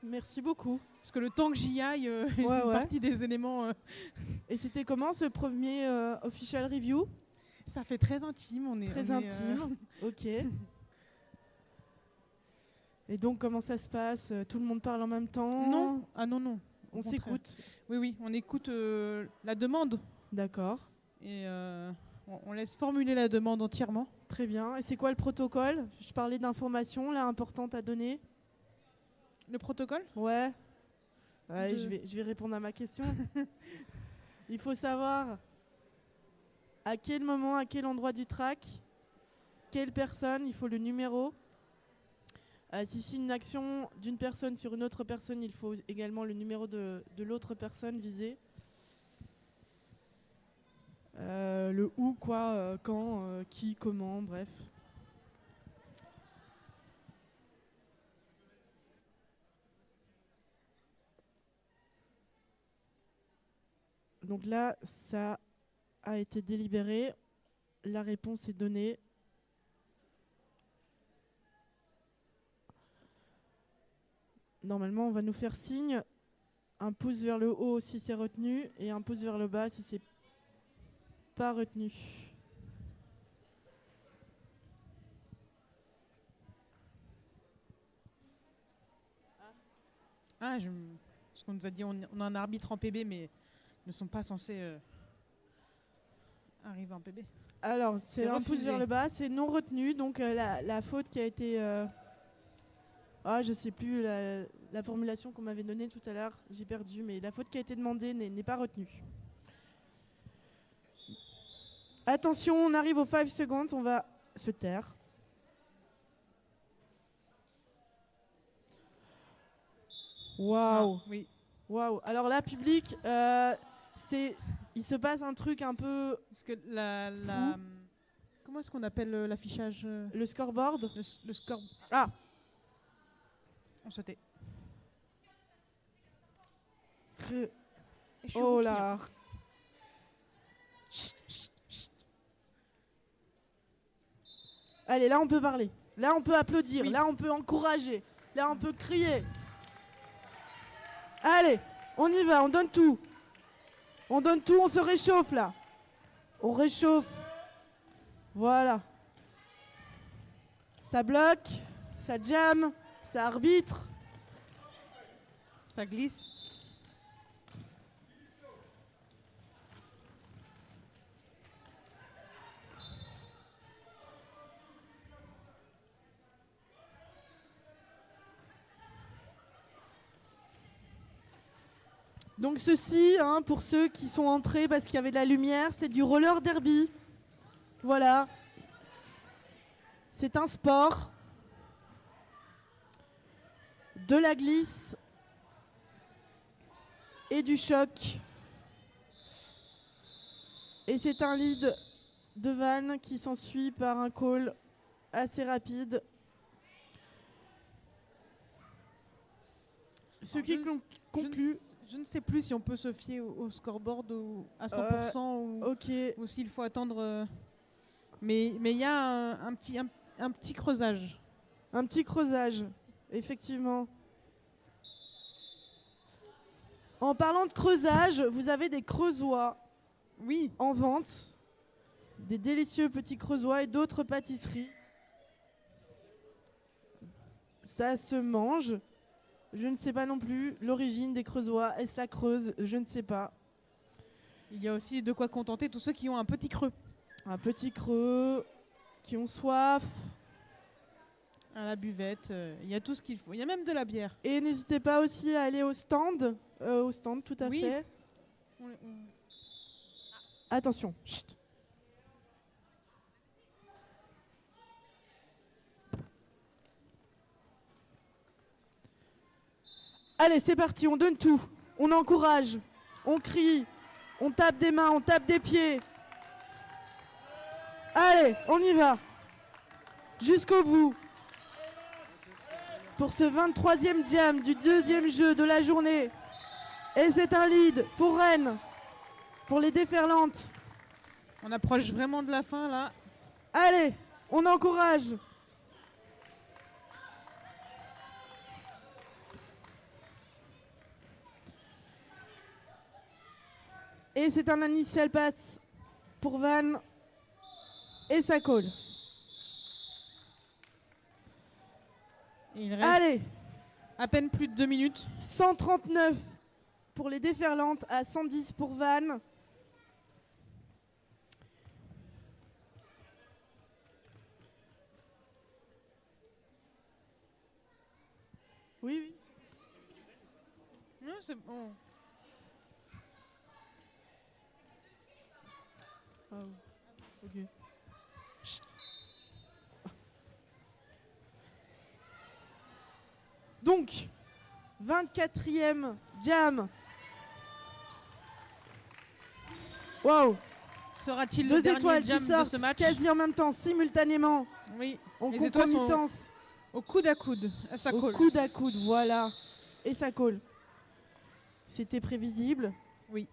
Merci beaucoup. Parce que le temps que j'y aille est une partie des éléments. Et c'était comment ce premier official review? Ça fait très intime. On est intime. Ok. Et donc, comment ça se passe? Tout le monde parle en même temps? Non. Ah non. On s'écoute? Oui, on écoute la demande. D'accord. Et on laisse formuler la demande entièrement. Très bien. Et c'est quoi le protocole? Je parlais d'informations là importantes à donner. Le protocole? Ouais. Je vais répondre à ma question. Il faut savoir à quel moment, à quel endroit du track, quelle personne, il faut le numéro. Si c'est une action d'une personne sur une autre personne, il faut également le numéro de l'autre personne visée. Le où, quoi, quand, qui, comment, bref. Donc là, ça a été délibéré. La réponse est donnée. Normalement, on va nous faire signe. Un pouce vers le haut si c'est retenu et un pouce vers le bas si c'est pas retenu. Ah, parce qu'on nous a dit on a un arbitre en PB, mais ils ne sont pas censés arriver en PB. Alors, c'est un pouce vers le bas, c'est non retenu, donc la faute qui a été... je sais plus la formulation qu'on m'avait donnée tout à l'heure, j'ai perdu, mais la faute qui a été demandée n'est pas retenue. Attention, on arrive aux 5 secondes, on va se taire. Waouh. Oui. Waouh. Alors là, public, il se passe un truc un peu... Parce que comment est-ce qu'on appelle l'affichage Le scoreboard. Le score... Ah. On se tait. Oh là. Chut, chut, chut. Allez, là on peut parler. Là on peut applaudir. Oui. Là on peut encourager. Là on peut crier. Allez, on y va, on donne tout. On donne tout, on se réchauffe là. On réchauffe. Voilà. Ça bloque, ça jamme, ça arbitre. Ça glisse. Donc ceci, pour ceux qui sont entrés parce qu'il y avait de la lumière, c'est du roller derby. Voilà. C'est un sport. De la glisse et du choc. Et c'est un lead de Van qui s'ensuit par un call assez rapide. Ce qui conclut... Je ne sais plus si on peut se fier au scoreboard à 100% ou s'il faut attendre. Mais il y a un petit creusage. Un petit creusage, effectivement. En parlant de creusage, vous avez des creusois en vente. Des délicieux petits creusois et d'autres pâtisseries. Ça se mange. Je ne sais pas non plus l'origine des creusois. Est-ce la Creuse? Je ne sais pas. Il y a aussi de quoi contenter tous ceux qui ont un petit creux. Un petit creux, qui ont soif. À la buvette, il y a tout ce qu'il faut. Il y a même de la bière. Et n'hésitez pas aussi à aller au stand. Au stand, tout à fait. Attention. Chut. Allez, c'est parti, on donne tout. On encourage, on crie, on tape des mains, on tape des pieds. Allez, on y va. Jusqu'au bout. Pour ce 23e jam du deuxième jeu de la journée. Et c'est un lead pour Rennes, pour les déferlantes. On approche vraiment de la fin là. Allez, on encourage. Et c'est un initial pass pour Van. Et ça colle. Il reste Allez, à peine plus de 2 minutes. 139 pour les déferlantes à 110 pour Van. Oui. Non, c'est bon. Ah, ok. Chut. Donc, 24e jam. Waouh, Sera-t-il deux le dernier étoiles jam qui de sortent ce match? quasi en même temps, simultanément, Oui. en Les étoiles sont concomitance. au coude à coude. Ça Au colle. coude à coude, voilà. Et ça colle. C'était prévisible. Oui.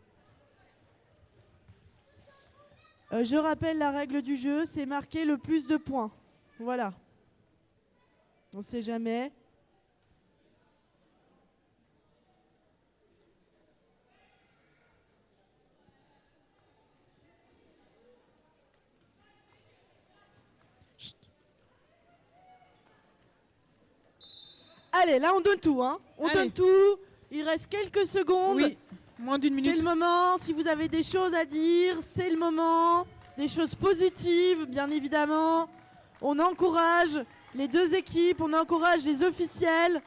Je rappelle la règle du jeu, c'est marquer le plus de points. Voilà. On ne sait jamais. Chut. Allez, là on donne tout, hein. On Allez. donne tout. Il reste quelques secondes. Oui. Moins d'une minute. C'est le moment. Si vous avez des choses à dire, c'est le moment. Des choses positives, bien évidemment. On encourage les deux équipes, on encourage les officiels,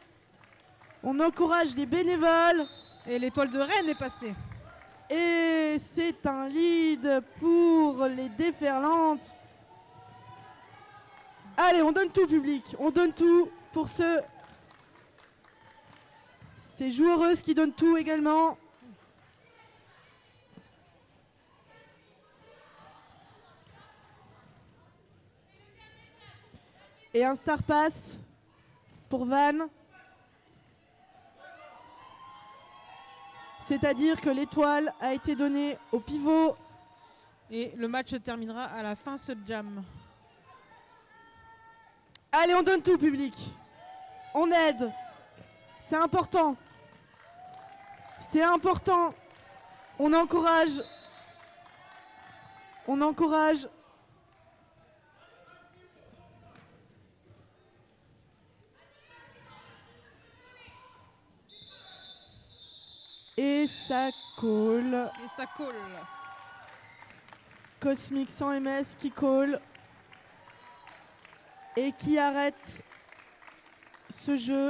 on encourage les bénévoles. Et l'étoile de Rennes est passée. Et c'est un lead pour les déferlantes. Allez, on donne tout, public. On donne tout pour ces joueuses qui donnent tout également. Et un star pass pour Van. C'est-à-dire que l'étoile a été donnée au pivot. Et le match se terminera à la fin ce jam. Allez, on donne tout, public. On aide. C'est important. C'est important. On encourage. On encourage. Et ça colle. Et ça colle. Cosmic 100 ms qui colle. Et qui arrête ce jeu.